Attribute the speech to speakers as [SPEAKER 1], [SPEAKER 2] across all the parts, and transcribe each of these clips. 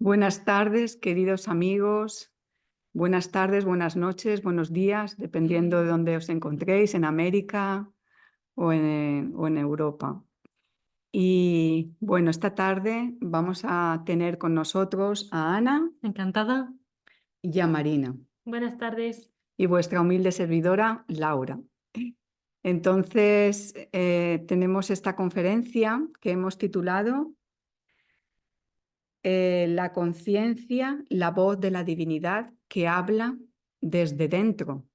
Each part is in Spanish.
[SPEAKER 1] Buenas tardes, queridos amigos. Buenas tardes, buenas noches, buenos días, dependiendo de dónde os encontréis, en América o en Europa. Y bueno, esta tarde vamos a tener con nosotros a Ana
[SPEAKER 2] Encantada.
[SPEAKER 1] y a Marina
[SPEAKER 2] Buenas tardes.
[SPEAKER 1] y vuestra humilde servidora, Laura. Entonces, tenemos esta conferencia que hemos titulado La conciencia, la voz de la divinidad que habla desde dentro.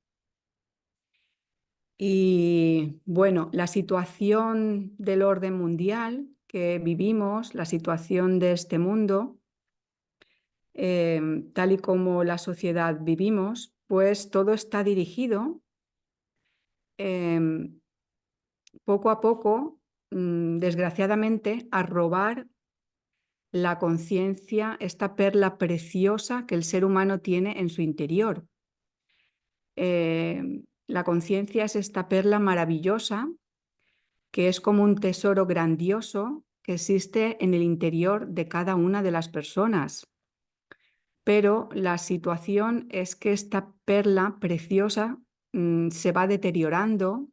[SPEAKER 1] Y bueno, la situación del orden mundial que vivimos, la situación de este mundo, tal y como la sociedad vivimos, pues todo está dirigido poco a poco, desgraciadamente, a robar la conciencia, esta perla preciosa que el ser humano tiene en su interior. La conciencia es esta perla maravillosa que es como un tesoro grandioso que existe en el interior de cada una de las personas. Pero la situación es que esta perla preciosa se va deteriorando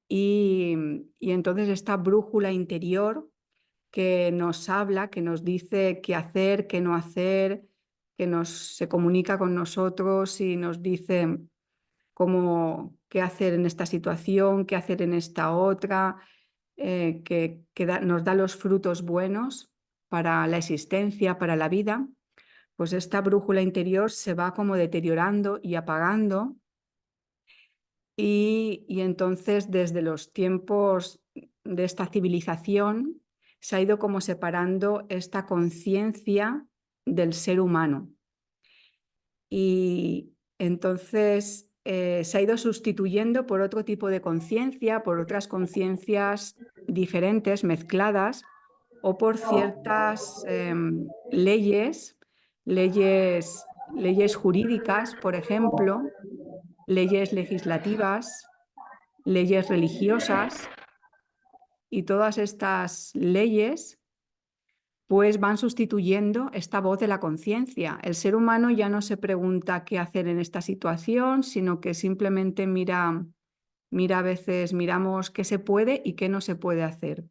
[SPEAKER 1] y entonces esta brújula interior que nos habla, que nos dice qué hacer, qué no hacer, se comunica con nosotros y nos dice qué hacer en esta situación, qué hacer en esta otra, nos da los frutos buenos para la existencia, para la vida, pues esta brújula interior se va como deteriorando y apagando y entonces desde los tiempos de esta civilización se ha ido como separando esta conciencia del ser humano. Y entonces se ha ido sustituyendo por otro tipo de conciencia, por otras conciencias diferentes, mezcladas, o por ciertas leyes jurídicas, por ejemplo, leyes legislativas, leyes religiosas, y todas estas leyes pues van sustituyendo esta voz de la conciencia. El ser humano ya no se pregunta qué hacer en esta situación, sino que simplemente mira a veces, miramos qué se puede y qué no se puede hacer.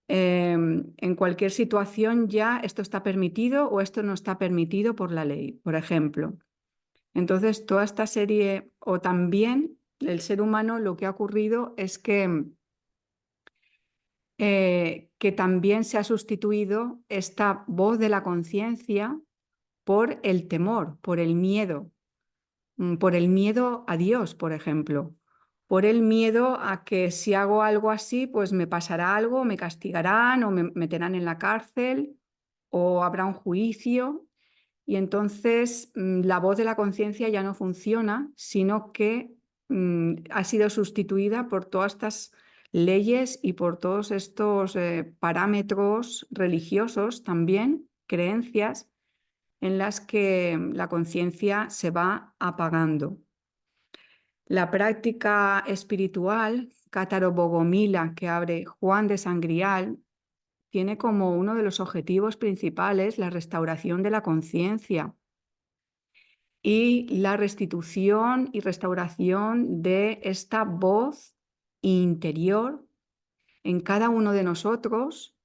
[SPEAKER 1] En cualquier situación ya esto está permitido o esto no está permitido por la ley, por ejemplo. Entonces, toda esta serie, o también el ser humano, lo que ha ocurrido es que también se ha sustituido esta voz de la conciencia por el temor, por el miedo a Dios, por ejemplo, por el miedo a que si hago algo así, pues me pasará algo, me castigarán o me meterán en la cárcel o habrá un juicio. Y entonces la voz de la conciencia ya no funciona, sino que ha sido sustituida por todas estas leyes y por todos estos parámetros religiosos también, creencias, en las que la conciencia se va apagando. La práctica espiritual, Cátaro Bogomila, que abre Juan de Sangrial, tiene como uno de los objetivos principales la restauración de la conciencia y la restitución y restauración de esta voz interior en cada uno de nosotros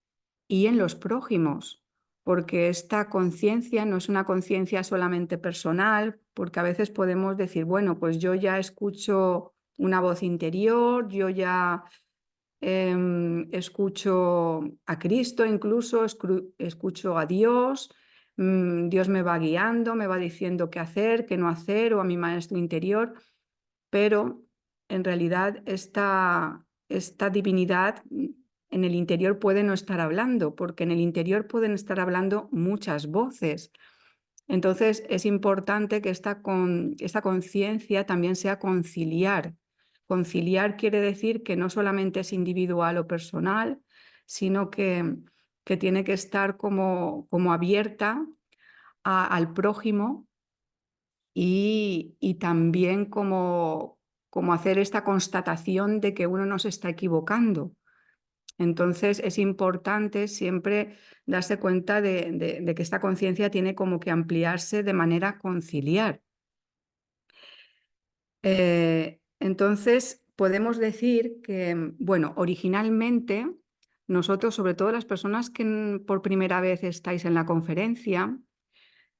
[SPEAKER 1] y en los prójimos, porque esta conciencia no es una conciencia solamente personal, porque a veces podemos decir, bueno, pues yo ya escucho una voz interior, yo ya escucho a Cristo, incluso escucho a Dios, Dios me va guiando, me va diciendo qué hacer, qué no hacer, o a mi maestro interior, pero en realidad esta divinidad en el interior puede no estar hablando, porque en el interior pueden estar hablando muchas voces. Entonces es importante que esta conciencia también sea conciliar. Conciliar quiere decir que no solamente es individual o personal, sino que tiene que estar como abierta al prójimo y también como hacer esta constatación de que uno no se está equivocando. Entonces es importante siempre darse cuenta de que esta conciencia tiene como que ampliarse de manera conciliar. Entonces podemos decir que, bueno, originalmente nosotros, sobre todo las personas que por primera vez estáis en la conferencia,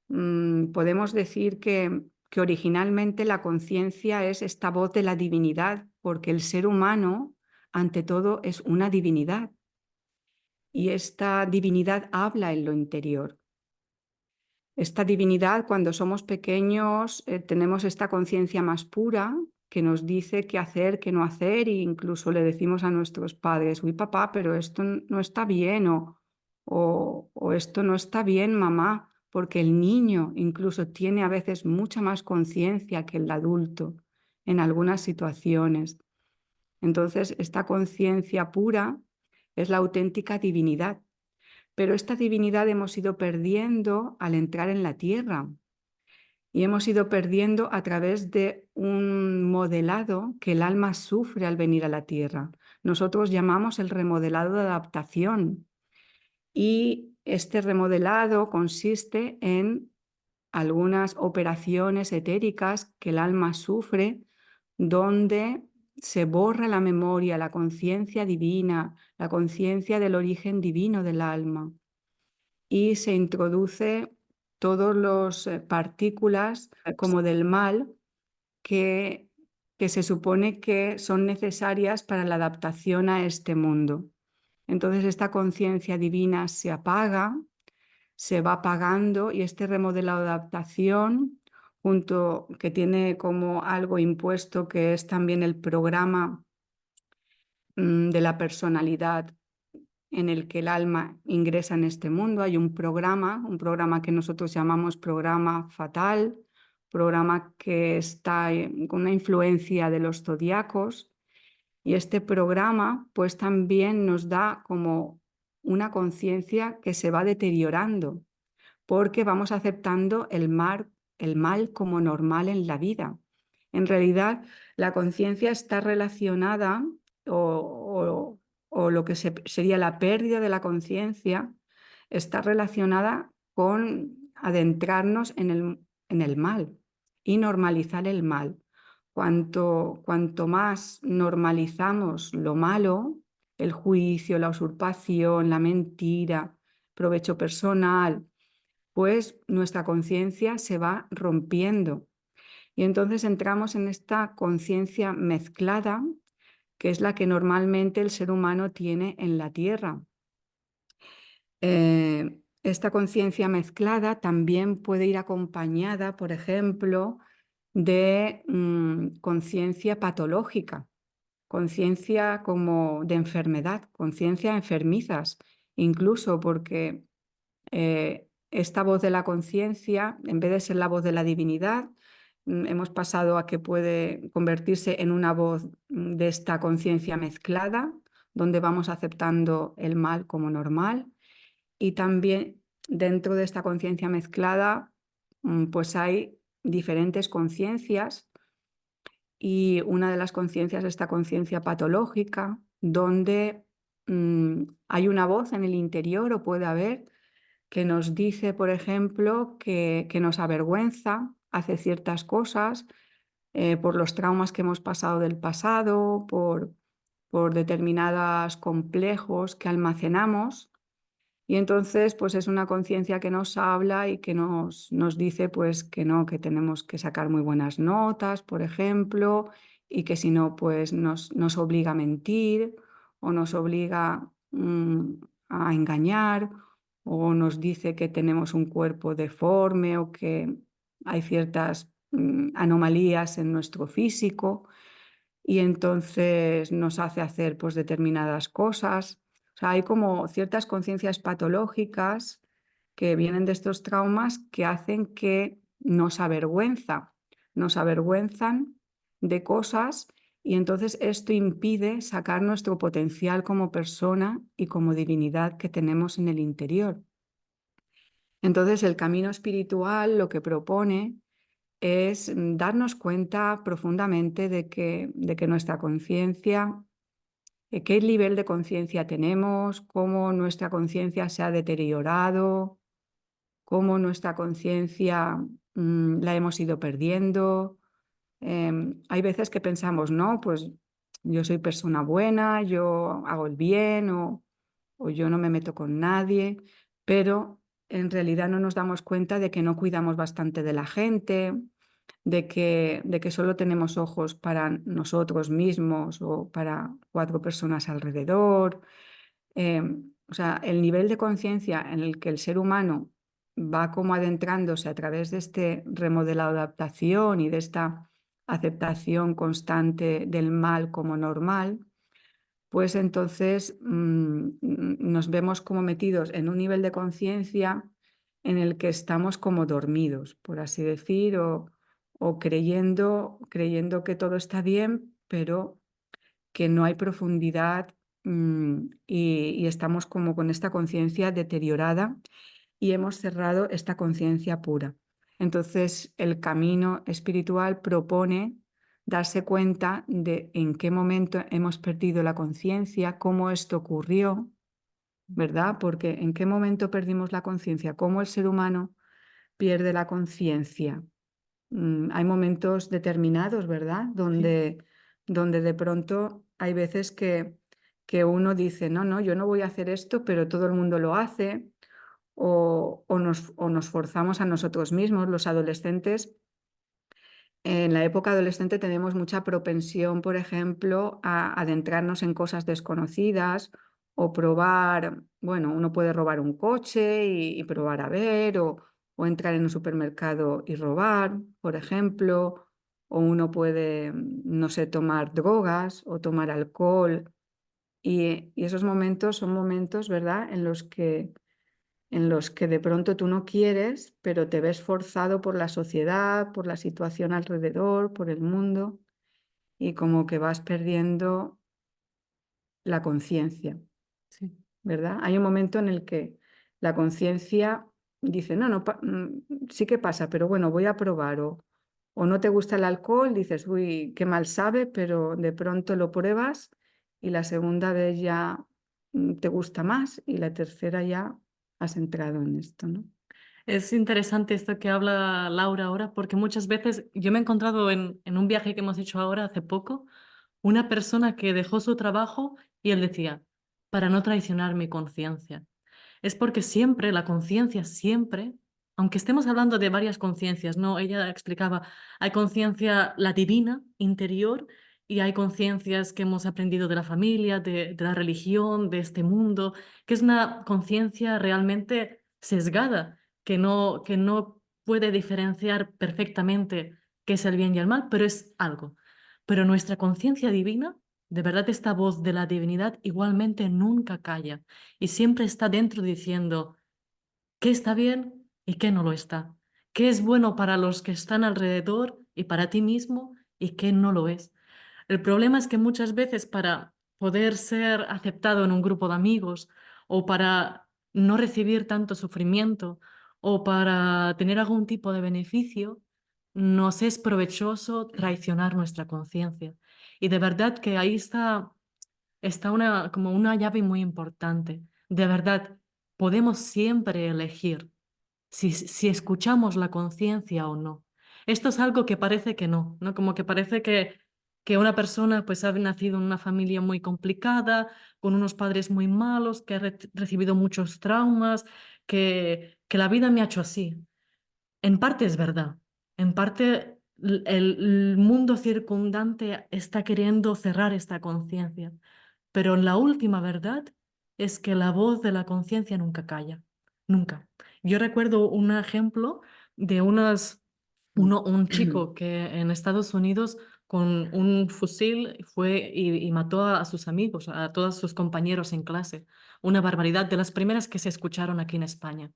[SPEAKER 1] podemos decir que originalmente la conciencia es esta voz de la divinidad, porque el ser humano, ante todo, es una divinidad. Y esta divinidad habla en lo interior. Esta divinidad, cuando somos pequeños, tenemos esta conciencia más pura que nos dice qué hacer, qué no hacer, e incluso le decimos a nuestros padres, uy papá, pero esto no está bien, o esto no está bien, mamá, porque el niño incluso tiene a veces mucha más conciencia que el adulto en algunas situaciones. Entonces, esta conciencia pura es la auténtica divinidad. Pero esta divinidad hemos ido perdiendo al entrar en la tierra y hemos ido perdiendo a través de un modelado que el alma sufre al venir a la tierra. Nosotros llamamos el remodelado de adaptación y este remodelado consiste en algunas operaciones etéricas que el alma sufre donde se borra la memoria, la conciencia divina, la conciencia del origen divino del alma y se introduce todos los partículas como del mal que, que se supone que son necesarias para la adaptación a este mundo. Entonces esta conciencia divina se apaga, se va apagando y este remodelado de adaptación, junto que tiene como algo impuesto que es también el programa de la personalidad en el que el alma ingresa en este mundo. Hay un programa que nosotros llamamos programa fatal, programa que está con una influencia de los zodiacos. Y este programa pues también nos da como una conciencia que se va deteriorando, porque vamos aceptando el mal como normal en la vida. En realidad, la conciencia está relacionada o lo que sería la pérdida de la conciencia está relacionada con adentrarnos en el mal y normalizar el mal. Cuanto más normalizamos lo malo, el juicio, la usurpación, la mentira, provecho personal, pues nuestra conciencia se va rompiendo. Y entonces entramos en esta conciencia mezclada, que es la que normalmente el ser humano tiene en la Tierra. Esta conciencia mezclada también puede ir acompañada, por ejemplo, de conciencia patológica, conciencia como de enfermedad, conciencia enfermizas, incluso porque esta voz de la conciencia, en vez de ser la voz de la divinidad, hemos pasado a que puede convertirse en una voz de esta conciencia mezclada, donde vamos aceptando el mal como normal. Y también dentro de esta conciencia mezclada, pues hay diferentes conciencias y una de las conciencias es esta conciencia patológica, donde hay una voz en el interior o puede haber que nos dice, por ejemplo, que nos avergüenza, hace ciertas cosas por los traumas que hemos pasado del pasado, por determinados complejos que almacenamos. Y entonces, pues es una conciencia que nos habla y que nos dice pues que no, que tenemos que sacar muy buenas notas, por ejemplo, y que si no, pues nos obliga a mentir o nos obliga a engañar o nos dice que tenemos un cuerpo deforme o que hay ciertas anomalías en nuestro físico y entonces nos hace hacer pues determinadas cosas. O sea, hay como ciertas conciencias patológicas que vienen de estos traumas que hacen que nos avergüenzan de cosas y entonces esto impide sacar nuestro potencial como persona y como divinidad que tenemos en el interior. Entonces el camino espiritual lo que propone es darnos cuenta profundamente de que nuestra conciencia qué nivel de conciencia tenemos, cómo nuestra conciencia se ha deteriorado, cómo nuestra conciencia la hemos ido perdiendo. Hay veces que pensamos, no, pues yo soy persona buena, yo hago el bien o yo no me meto con nadie, pero en realidad no nos damos cuenta de que no cuidamos bastante de la gente, de que solo tenemos ojos para nosotros mismos o para 4 personas alrededor. O sea, el nivel de conciencia en el que el ser humano va como adentrándose a través de este remodelado de adaptación y de esta aceptación constante del mal como normal, pues entonces nos vemos como metidos en un nivel de conciencia en el que estamos como dormidos, por así decir, o creyendo que todo está bien, pero que no hay profundidad y estamos como con esta conciencia deteriorada y hemos cerrado esta conciencia pura. Entonces, el camino espiritual propone darse cuenta de en qué momento hemos perdido la conciencia, cómo esto ocurrió, ¿verdad? Porque en qué momento perdimos la conciencia, cómo el ser humano pierde la conciencia. Hay momentos determinados, ¿verdad?
[SPEAKER 2] Sí.
[SPEAKER 1] Donde de pronto hay veces que uno dice, no, no, yo no voy a hacer esto, pero todo el mundo lo hace, o nos forzamos a nosotros mismos, los adolescentes. En la época adolescente tenemos mucha propensión, por ejemplo, a adentrarnos en cosas desconocidas o probar, bueno, uno puede robar un coche y probar a ver, o entrar en un supermercado y robar, por ejemplo, o uno puede, no sé, tomar drogas o tomar alcohol. Y esos momentos son momentos, ¿verdad?, en los que de pronto tú no quieres, pero te ves forzado por la sociedad, por la situación alrededor, por el mundo, y como que vas perdiendo la conciencia,
[SPEAKER 2] Sí.
[SPEAKER 1] ¿verdad? Hay un momento en el que la conciencia dice, no, no, sí que pasa, pero bueno, voy a probar, o no te gusta el alcohol, dices, uy, qué mal sabe, pero de pronto lo pruebas y la segunda vez ya te gusta más y la tercera ya has entrado en esto, ¿no?
[SPEAKER 2] Es interesante esto que habla Laura ahora, porque muchas veces yo me he encontrado en un viaje que hemos hecho ahora hace poco, una persona que dejó su trabajo y él decía, para no traicionar mi conciencia. Es porque siempre, la conciencia siempre, aunque estemos hablando de varias conciencias, ¿no? Ella explicaba, hay conciencia, la divina, interior, y hay conciencias que hemos aprendido de la familia, de la religión, de este mundo, que es una conciencia realmente sesgada, que no puede diferenciar perfectamente qué es el bien y el mal, pero es algo. Pero nuestra conciencia divina, de verdad esta voz de la divinidad igualmente nunca calla y siempre está dentro diciendo qué está bien y qué no lo está, qué es bueno para los que están alrededor y para ti mismo y qué no lo es. El problema es que muchas veces para poder ser aceptado en un grupo de amigos o para no recibir tanto sufrimiento o para tener algún tipo de beneficio, nos es provechoso traicionar nuestra conciencia. Y de verdad que ahí está como una llave muy importante. De verdad, podemos siempre elegir si escuchamos la conciencia o no. Esto es algo que parece que no, ¿no? Como que parece que una persona pues ha nacido en una familia muy complicada, con unos padres muy malos, que ha recibido muchos traumas, que la vida me ha hecho así. En parte es verdad. En parte el mundo circundante está queriendo cerrar esta conciencia. Pero la última verdad es que la voz de la conciencia nunca calla. Nunca. Yo recuerdo un ejemplo de un chico que en Estados Unidos con un fusil fue y mató a sus amigos, a todos sus compañeros en clase. Una barbaridad de las primeras que se escucharon aquí en España.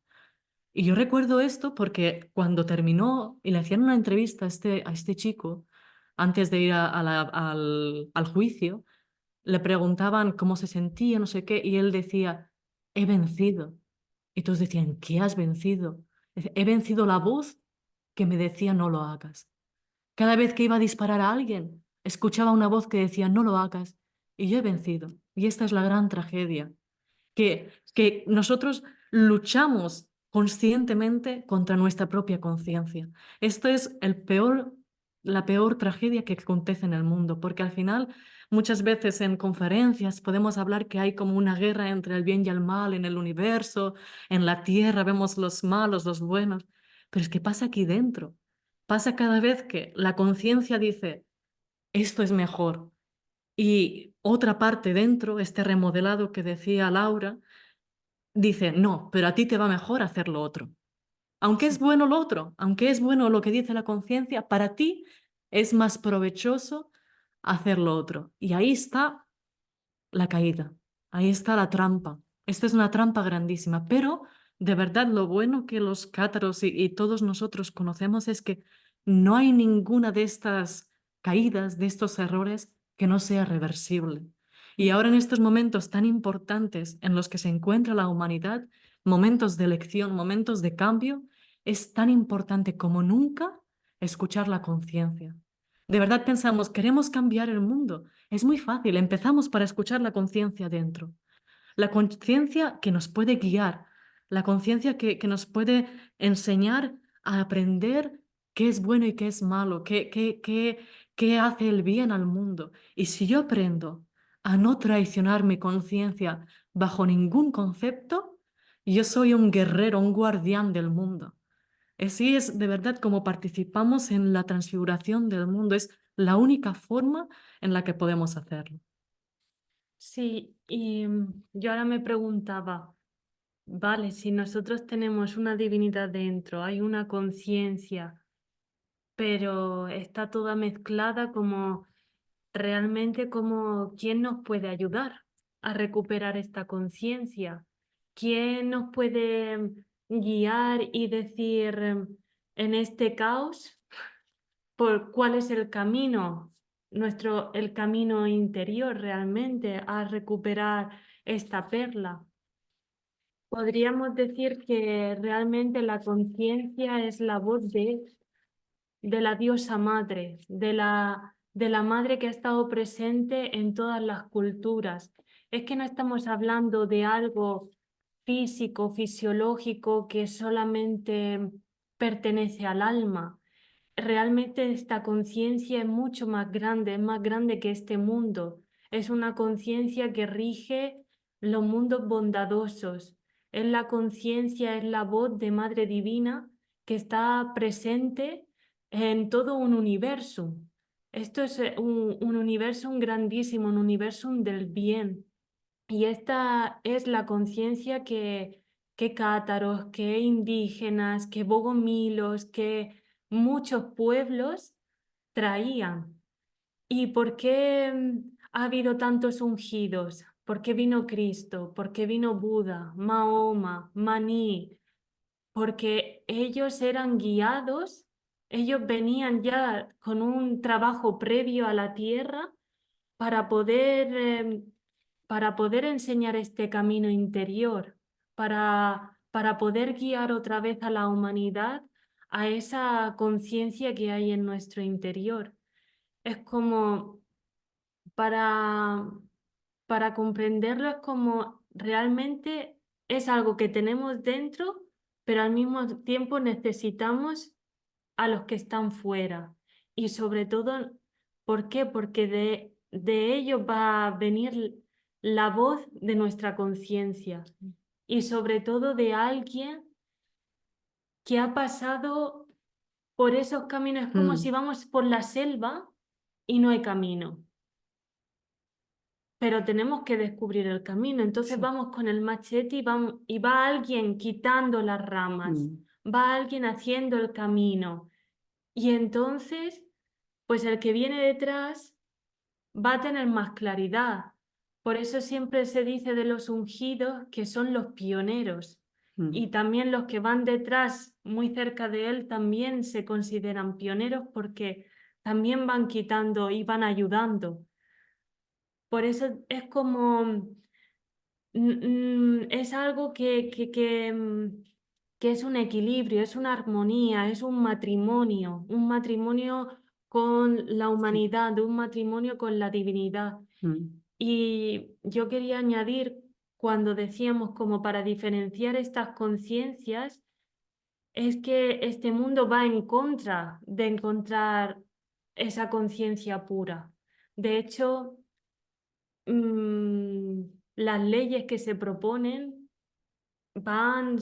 [SPEAKER 2] Y yo recuerdo esto porque cuando terminó y le hacían una entrevista a este chico, antes de ir al juicio, le preguntaban cómo se sentía, no sé qué, y él decía, he vencido. Y todos decían, ¿qué has vencido? Dice, he vencido la voz que me decía, no lo hagas. Cada vez que iba a disparar a alguien, escuchaba una voz que decía, no lo hagas. y yo he vencido. Y esta es la gran tragedia, que nosotros luchamos conscientemente contra nuestra propia conciencia. Esto es la peor tragedia que acontece en el mundo, porque al final muchas veces en conferencias podemos hablar que hay como una guerra entre el bien y el mal en el universo, en la tierra vemos los malos, los buenos, pero es que pasa aquí dentro. Pasa cada vez que la conciencia dice, esto es mejor. Y otra parte dentro, este remodelado que decía Laura, dice, no, pero a ti te va mejor hacer lo otro. Aunque es
[SPEAKER 1] Sí.
[SPEAKER 2] bueno lo otro, aunque es bueno lo que dice la conciencia, para ti es más provechoso hacer lo otro. Y ahí está la caída, ahí está la trampa. Esta es una trampa grandísima, pero de verdad lo bueno que los cátaros y todos nosotros conocemos es que no hay ninguna de estas caídas, de estos errores, que no sea reversible. Y ahora en estos momentos tan importantes en los que se encuentra la humanidad, momentos de elección, momentos de cambio, es tan importante como nunca escuchar la conciencia. De verdad pensamos, queremos cambiar el mundo. Es muy fácil, empezamos para escuchar la conciencia dentro. La conciencia que nos puede guiar, la conciencia que nos puede enseñar a aprender qué es bueno y qué es malo, qué hace el bien al mundo. Y si yo aprendo a no traicionar mi conciencia bajo ningún concepto, yo soy un guerrero, un guardián del mundo. Así es de verdad como participamos en la transfiguración del mundo. Es la única forma en la que podemos hacerlo.
[SPEAKER 3] Sí, y yo ahora me preguntaba, vale, si nosotros tenemos una divinidad dentro, hay una conciencia, pero está toda mezclada como realmente como quién nos puede ayudar a recuperar esta conciencia, quién nos puede guiar y decir en este caos por cuál es el camino, el camino interior realmente a recuperar esta perla. Podríamos decir que realmente la conciencia es la voz de la diosa madre, de la madre que ha estado presente en todas las culturas. Es que no estamos hablando de algo físico, fisiológico, que solamente pertenece al alma. Realmente esta conciencia es mucho más grande, es más grande que este mundo. Es una conciencia que rige los mundos bondadosos. Es la conciencia, es la voz de Madre Divina que está presente en todo un universo. Esto es un universo grandísimo, un universo del bien. Y esta es la conciencia que cátaros, que indígenas, que bogomilos, que muchos pueblos traían. ¿Y por qué ha habido tantos ungidos? ¿Por qué vino Cristo? ¿Por qué vino Buda, Mahoma, Maní? Porque ellos eran guiados, ellos venían ya con un trabajo previo a la tierra para poder enseñar este camino interior, para poder guiar otra vez a la humanidad a esa conciencia que hay en nuestro interior. Es como para, para comprenderlo, es como realmente es algo que tenemos dentro, pero al mismo tiempo necesitamos a los que están fuera. Y sobre todo, ¿por qué? Porque de ellos va a venir la voz de nuestra conciencia y sobre todo de alguien que ha pasado por esos caminos. Es como si vamos por la selva y no hay camino, pero tenemos que descubrir el camino. Entonces
[SPEAKER 1] Sí.
[SPEAKER 3] vamos con el machete y va alguien quitando las ramas, va alguien haciendo el camino. Y entonces, pues el que viene detrás va a tener más claridad. Por eso siempre se dice de los ungidos que son los pioneros. Y también los que van detrás, muy cerca de él, también se consideran pioneros porque también van quitando y van ayudando. Por eso es como, es algo que es un equilibrio, es una armonía, es un matrimonio con la
[SPEAKER 1] Sí.
[SPEAKER 3] humanidad, un matrimonio con la divinidad. Y yo quería añadir, cuando decíamos como para diferenciar estas conciencias, es que este mundo va en contra de encontrar esa conciencia pura. De hecho, las leyes que se proponen van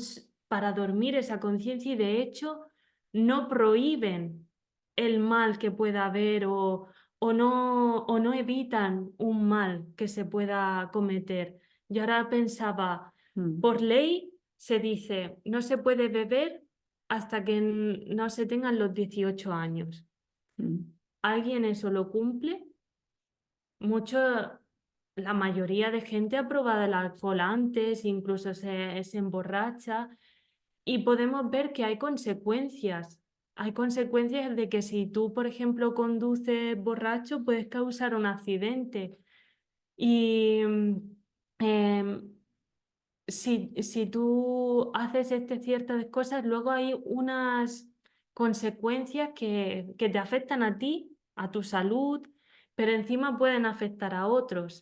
[SPEAKER 3] para dormir esa conciencia y de hecho no prohíben el mal que pueda haber o no evitan un mal que se pueda cometer. Yo ahora pensaba,
[SPEAKER 1] Mm,
[SPEAKER 3] por ley se dice, no se puede beber hasta que no se tengan los 18 años.
[SPEAKER 1] mm,
[SPEAKER 3] ¿Alguien eso lo cumple? Mucho, la mayoría de gente ha probado el alcohol antes, incluso se emborracha y podemos ver que hay consecuencias. Hay consecuencias de que si tú, por ejemplo, conduces borracho, puedes causar un accidente. Y em, si tú haces ciertas cosas, luego hay unas consecuencias que te afectan a ti, a tu salud, pero encima pueden afectar a otros.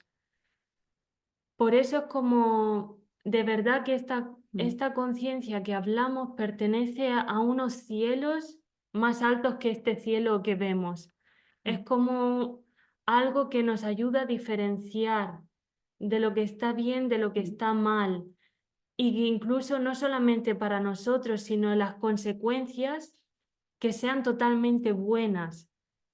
[SPEAKER 3] Por eso es como de verdad que
[SPEAKER 1] mm,
[SPEAKER 3] esta conciencia que hablamos pertenece a unos cielos más altos que este cielo que vemos. Es
[SPEAKER 1] mm,
[SPEAKER 3] como algo que nos ayuda a diferenciar de lo que está bien, de lo que
[SPEAKER 1] mm,
[SPEAKER 3] está mal. Y que incluso no solamente para nosotros, sino las consecuencias que sean totalmente buenas,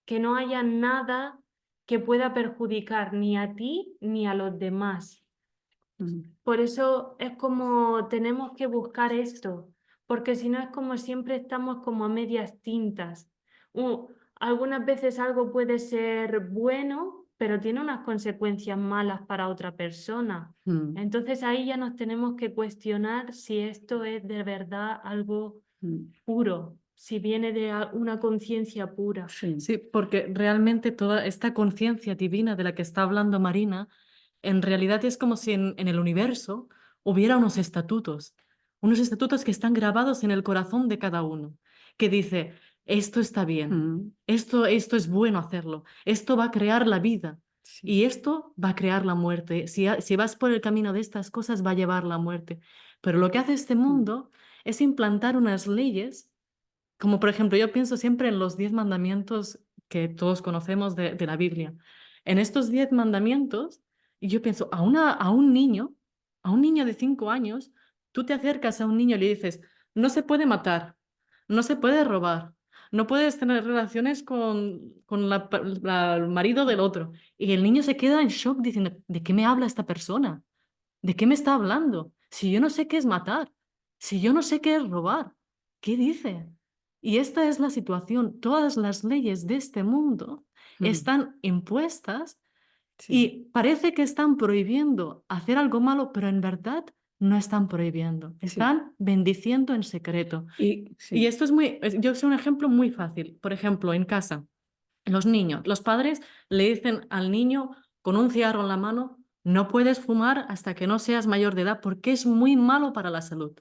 [SPEAKER 3] que no haya nada que pueda perjudicar ni a ti ni a los demás.
[SPEAKER 1] mm.
[SPEAKER 3] Por eso es como tenemos que buscar esto, porque si no es como siempre estamos como a medias tintas. Algunas veces algo puede ser bueno, pero tiene unas consecuencias malas para otra persona.
[SPEAKER 1] Mm,
[SPEAKER 3] Entonces ahí ya nos tenemos que cuestionar si esto es de verdad algo
[SPEAKER 1] mm.
[SPEAKER 3] puro, si viene de una conciencia pura.
[SPEAKER 1] Sí.
[SPEAKER 2] Sí, porque realmente toda esta conciencia divina de la que está hablando Marina, en realidad es como si en el universo hubiera unos estatutos que están grabados en el corazón de cada uno, que dice, esto está bien,
[SPEAKER 1] Mm,
[SPEAKER 2] esto es bueno hacerlo, esto va a crear la vida
[SPEAKER 1] sí.
[SPEAKER 2] y esto va a crear la muerte. Si vas por el camino de estas cosas, va a llevar la muerte. Pero lo que hace este
[SPEAKER 1] Mm,
[SPEAKER 2] mundo es implantar unas leyes como por ejemplo, yo pienso siempre en los 10 mandamientos que todos conocemos de la Biblia. En estos 10 mandamientos, y yo pienso, a un niño de 5 años, tú te acercas a un niño y le dices, no se puede matar, no se puede robar, no puedes tener relaciones con el marido del otro. Y el niño se queda en shock diciendo, ¿de qué me habla esta persona? ¿De qué me está hablando? Si yo no sé qué es matar, si yo no sé qué es robar, ¿qué dice? Y esta es la situación. Todas las leyes de este mundo
[SPEAKER 1] mm,
[SPEAKER 2] están impuestas
[SPEAKER 1] sí.
[SPEAKER 2] y parece que están prohibiendo hacer algo malo, pero en verdad no están prohibiendo.
[SPEAKER 1] Sí.
[SPEAKER 2] Están bendiciendo en secreto.
[SPEAKER 1] Y
[SPEAKER 2] Y
[SPEAKER 1] sí.
[SPEAKER 2] esto yo sé un ejemplo muy fácil. Por ejemplo, en casa. Los niños, los padres le dicen al niño con un cigarro en la mano, no puedes fumar hasta que no seas mayor de edad porque es muy malo para la salud.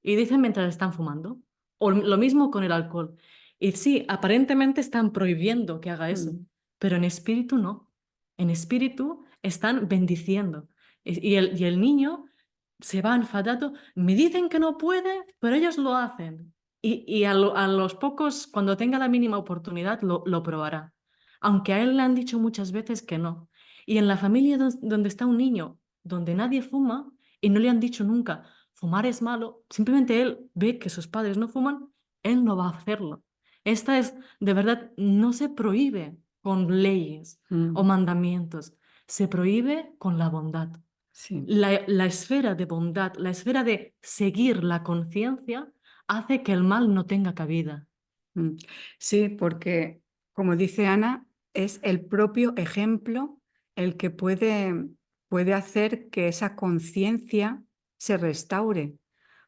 [SPEAKER 2] Y dicen mientras están fumando. O lo mismo con el alcohol. Y sí, aparentemente están prohibiendo que haga eso,
[SPEAKER 1] Mm,
[SPEAKER 2] pero en espíritu no. En espíritu están bendiciendo. Y el niño se va enfadado. Me dicen que no puede, pero ellos lo hacen. Y a los pocos, cuando tenga la mínima oportunidad, lo probará. Aunque a él le han dicho muchas veces que no. Y en la familia donde está un niño, donde nadie fuma, y no le han dicho nunca, fumar es malo, simplemente él ve que sus padres no fuman, él no va a hacerlo. Esta es, de verdad, no se prohíbe con leyes o
[SPEAKER 1] mm,
[SPEAKER 2] mandamientos, se prohíbe con la bondad.
[SPEAKER 1] sí.
[SPEAKER 2] La esfera de bondad, la esfera de seguir la conciencia, hace que el mal no tenga cabida.
[SPEAKER 1] Mm. Sí, porque, como dice Ana, es el propio ejemplo el que puede hacer que esa conciencia se restaure.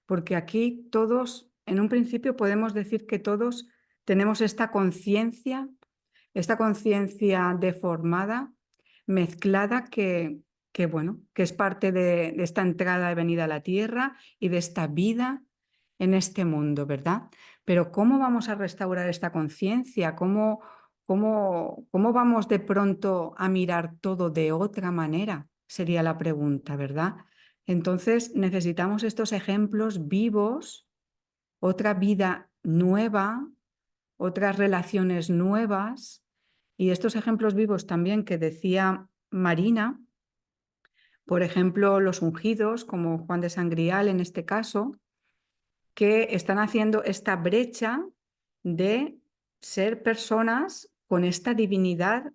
[SPEAKER 1] Porque aquí todos, en un principio podemos decir que todos tenemos esta conciencia deformada, mezclada, bueno, que es parte de esta entrada y venida a la tierra y de esta vida en este mundo, ¿verdad? Pero ¿cómo vamos a restaurar esta conciencia? ¿Cómo vamos de pronto a mirar todo de otra manera? Sería la pregunta, ¿verdad? Entonces necesitamos estos ejemplos vivos, otra vida nueva, otras relaciones nuevas y estos ejemplos vivos también que decía Marina, por ejemplo, los ungidos, como Juan de Sangrial en este caso, que están haciendo esta brecha de ser personas con esta divinidad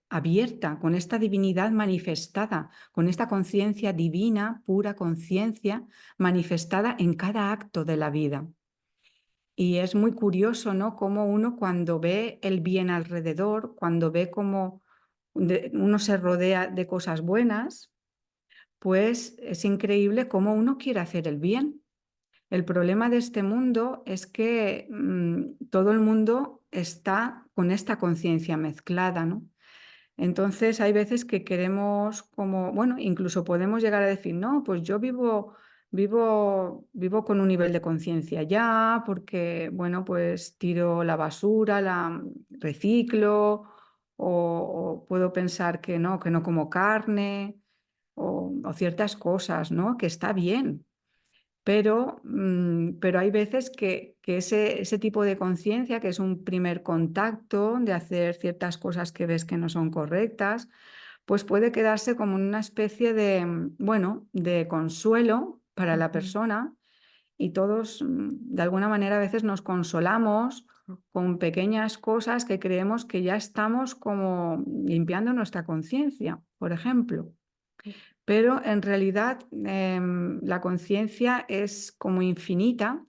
[SPEAKER 1] abierta, con esta divinidad manifestada, con esta conciencia divina, pura conciencia, manifestada en cada acto de la vida. Y es muy curioso, ¿no? Cómo uno cuando ve el bien alrededor, cuando ve cómo uno se rodea de cosas buenas, pues es increíble cómo uno quiere hacer el bien. El problema de este mundo es que todo el mundo está con esta conciencia mezclada, ¿no? Entonces hay veces que queremos como, bueno, incluso podemos llegar a decir, no, pues yo vivo con un nivel de conciencia ya, porque, bueno, pues tiro la basura, la reciclo, o puedo pensar que no como carne, o ciertas cosas, ¿no? Que está bien. Pero hay veces que ese tipo de conciencia, que es un primer contacto de hacer ciertas cosas que ves que no son correctas, pues puede quedarse como una especie de, bueno, de consuelo para la persona y todos, de alguna manera, a veces nos consolamos con pequeñas cosas que creemos que ya estamos como limpiando nuestra conciencia, por ejemplo. Pero en realidad la conciencia es como infinita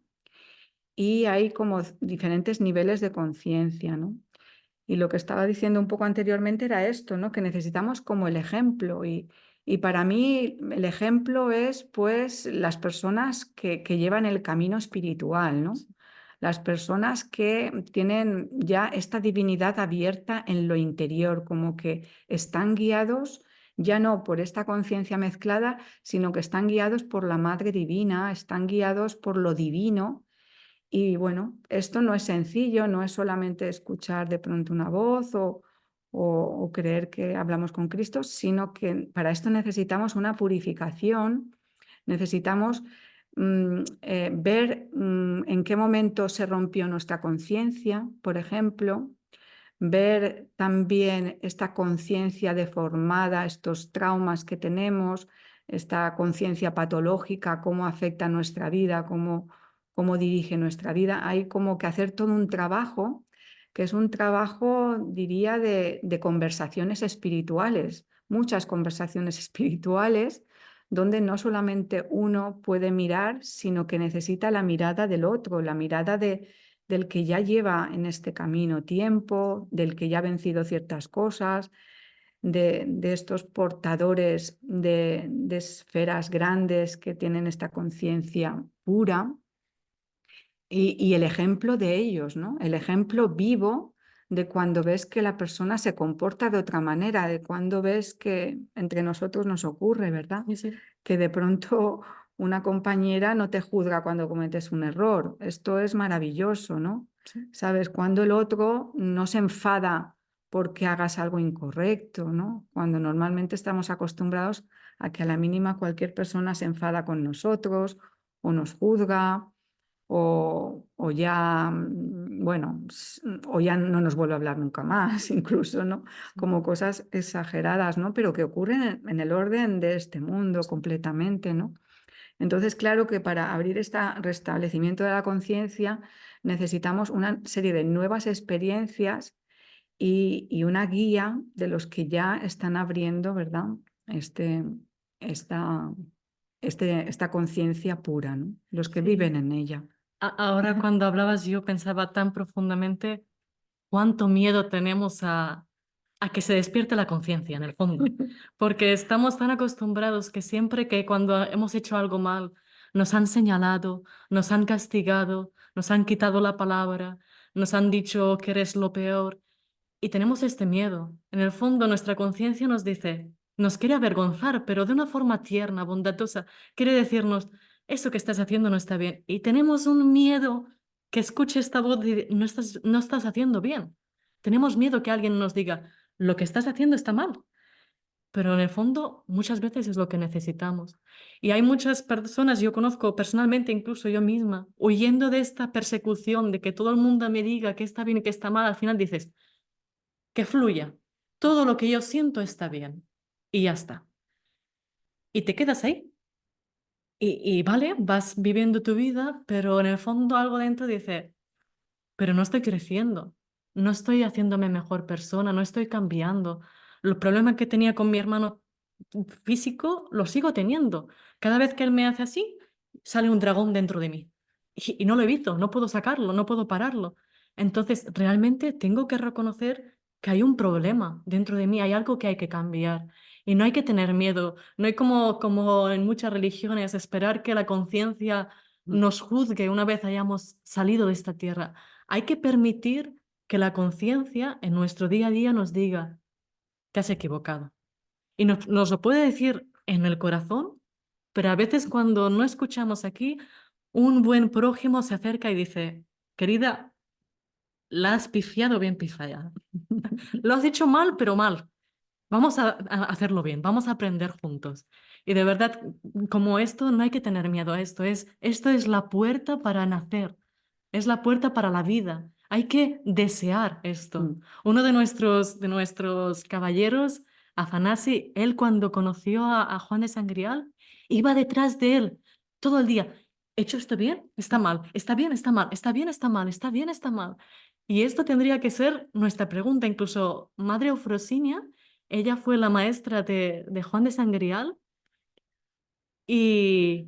[SPEAKER 1] y hay como diferentes niveles de conciencia, ¿no? Y lo que estaba diciendo un poco anteriormente era esto, ¿no? Que necesitamos como el ejemplo y para mí el ejemplo es pues las personas que llevan el camino espiritual, ¿no? Las personas que tienen ya esta divinidad abierta en lo interior, como que están guiados ya no por esta conciencia mezclada, sino que están guiados por la Madre Divina, están guiados por lo divino. Y bueno, esto no es sencillo, no es solamente escuchar de pronto una voz o creer que hablamos con Cristo, sino que para esto necesitamos una purificación, necesitamos ver en qué momento se rompió nuestra conciencia, por ejemplo, ver también esta conciencia deformada, estos traumas que tenemos, esta conciencia patológica, cómo afecta nuestra vida, cómo dirige nuestra vida. Hay como que hacer todo un trabajo, que es un trabajo, diría, de conversaciones espirituales, muchas conversaciones espirituales, donde no solamente uno puede mirar, sino que necesita la mirada del otro, la mirada del que ya lleva en este camino tiempo, del que ya ha vencido ciertas cosas, de estos portadores de esferas grandes que tienen esta conciencia pura y el ejemplo de ellos, ¿no? El ejemplo vivo de cuando ves que la persona se comporta de otra manera, de cuando ves que entre nosotros nos ocurre, ¿verdad?
[SPEAKER 2] Sí, sí.
[SPEAKER 1] Que de pronto una compañera no te juzga cuando cometes un error. Esto es maravilloso, ¿no?
[SPEAKER 2] Sí.
[SPEAKER 1] ¿Sabes? Cuando el otro no se enfada porque hagas algo incorrecto, ¿no? Cuando normalmente estamos acostumbrados a que a la mínima cualquier persona se enfada con nosotros o nos juzga o ya, bueno, o ya no nos vuelve a hablar nunca más, incluso, ¿no? Como cosas exageradas, ¿no? Pero que ocurren en el orden de este mundo completamente, ¿no? Entonces, claro que para abrir este restablecimiento de la conciencia necesitamos una serie de nuevas experiencias y una guía de los que ya están abriendo, ¿verdad? Esta, esta conciencia pura, ¿no? Los que
[SPEAKER 3] Sí.
[SPEAKER 1] viven en ella.
[SPEAKER 2] Ahora cuando hablabas yo pensaba tan profundamente cuánto miedo tenemos a que se despierte la conciencia en el fondo, porque estamos tan acostumbrados que siempre que cuando hemos hecho algo mal nos han señalado, nos han castigado, nos han quitado la palabra, nos han dicho que eres lo peor y tenemos este miedo. En el fondo nuestra conciencia nos dice, nos quiere avergonzar, pero de una forma tierna, bondadosa, quiere decirnos, eso que estás haciendo no está bien y tenemos un miedo que escuche esta voz de no estás haciendo bien. Tenemos miedo que alguien nos diga, lo que estás haciendo está mal. Pero en el fondo muchas veces es lo que necesitamos. Y hay muchas personas, yo conozco personalmente, incluso yo misma, huyendo de esta persecución, de que todo el mundo me diga que está bien y que está mal, al final dices, que fluya. Todo lo que yo siento está bien. Y ya está. Y te quedas ahí. Y vale, vas viviendo tu vida, pero en el fondo algo dentro dice, pero no estoy creciendo, no estoy haciéndome mejor persona, no estoy cambiando. Los problemas que tenía con mi hermano físico los sigo teniendo. Cada vez que él me hace así, sale un dragón dentro de mí. Y no lo evito, no puedo sacarlo, no puedo pararlo. Entonces, realmente tengo que reconocer que hay un problema dentro de mí, hay algo que hay que cambiar. Y no hay que tener miedo, no hay como en muchas religiones esperar que la conciencia nos juzgue una vez hayamos salido de esta tierra. Hay que permitir que la conciencia en nuestro día a día nos diga, te has equivocado. Y nos lo puede decir en el corazón, pero a veces cuando no escuchamos aquí, un buen prójimo se acerca y dice, querida, la has pifiado bien pifiada. Lo has dicho mal, pero mal. Vamos a hacerlo bien, vamos a aprender juntos. Y de verdad, como esto, no hay que tener miedo a esto. Esto es la puerta para nacer, es la puerta para la vida. Hay que desear esto. Uno de nuestros caballeros, Afanasi, él cuando conoció a Juan de Sangrial, iba detrás de él todo el día. ¿He hecho esto bien? Está mal. Está bien, está mal. Está bien, está mal. Está bien, está mal. Y esto tendría que ser nuestra pregunta. Incluso Madre Eufrosinia, ella fue la maestra de Juan de Sangrial y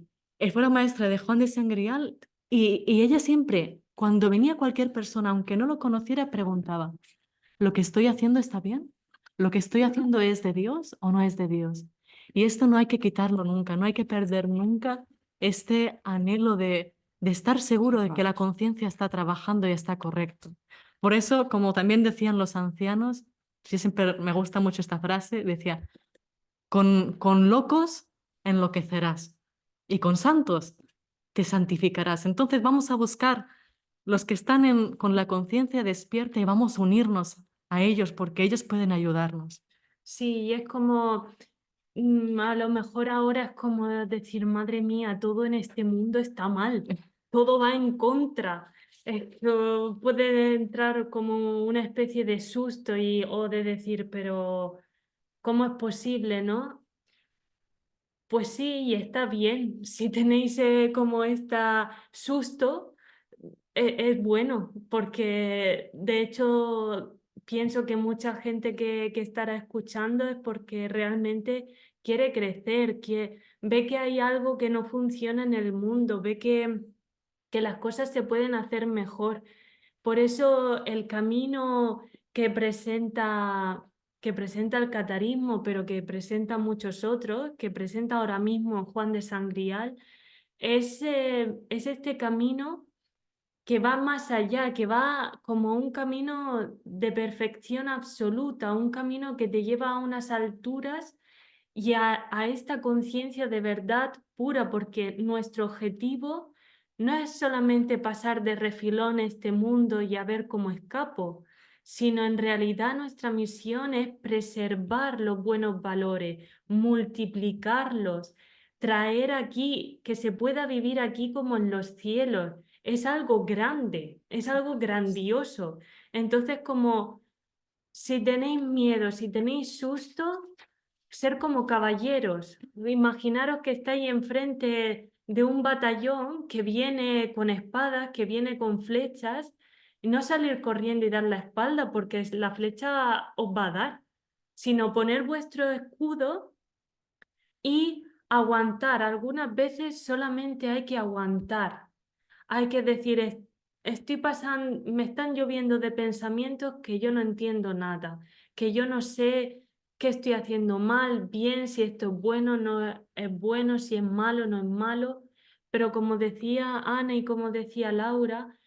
[SPEAKER 2] fue la maestra de Juan de Sangrial y ella siempre, cuando venía cualquier persona, aunque no lo conociera, preguntaba, ¿lo que estoy haciendo está bien? ¿Lo que estoy haciendo es de Dios o no es de Dios? Y esto no hay que quitarlo nunca, no hay que perder nunca este anhelo de estar seguro de que la conciencia está trabajando y está correcto. Por eso, como también decían los ancianos, sí, siempre me gusta mucho esta frase, decía, con locos enloquecerás y con santos te santificarás. Entonces vamos a buscar los que están con la conciencia despierta y vamos a unirnos a ellos porque ellos pueden ayudarnos.
[SPEAKER 3] Sí, y es como, a lo mejor ahora es como decir, madre mía, todo en este mundo está mal, todo va en contra. Esto puede entrar como una especie de susto o de decir, pero ¿cómo es posible, no? Pues sí, y está bien. Si tenéis como este susto, es bueno, porque de hecho pienso que mucha gente que estará escuchando es porque realmente quiere crecer, que ve que hay algo que no funciona en el mundo, ve que las cosas se pueden hacer mejor. Por eso el camino que presenta el catarismo, pero que presenta muchos otros, que presenta ahora mismo Juan de Sangrial, es este camino que va más allá, que va como un camino de perfección absoluta, un camino que te lleva a unas alturas y a esta conciencia de verdad pura, porque nuestro objetivo no es solamente pasar de refilón este mundo y a ver cómo escapo, sino en realidad nuestra misión es preservar los buenos valores, multiplicarlos, traer aquí, que se pueda vivir aquí como en los cielos. Es algo grande, es algo grandioso. Entonces, como si tenéis miedo, si tenéis susto, ser como caballeros. Imaginaros que estáis enfrente de un batallón que viene con espadas, que viene con flechas, y no salir corriendo y dar la espalda porque la flecha os va a dar, sino poner vuestro escudo y aguantar. Algunas veces solamente hay que aguantar. Hay que decir, estoy pasando, me están lloviendo de pensamientos que yo no entiendo nada, que yo no sé qué estoy haciendo mal, bien, si esto es bueno, no es bueno, si es malo, no es malo. Pero como decía Ana y como decía Laura,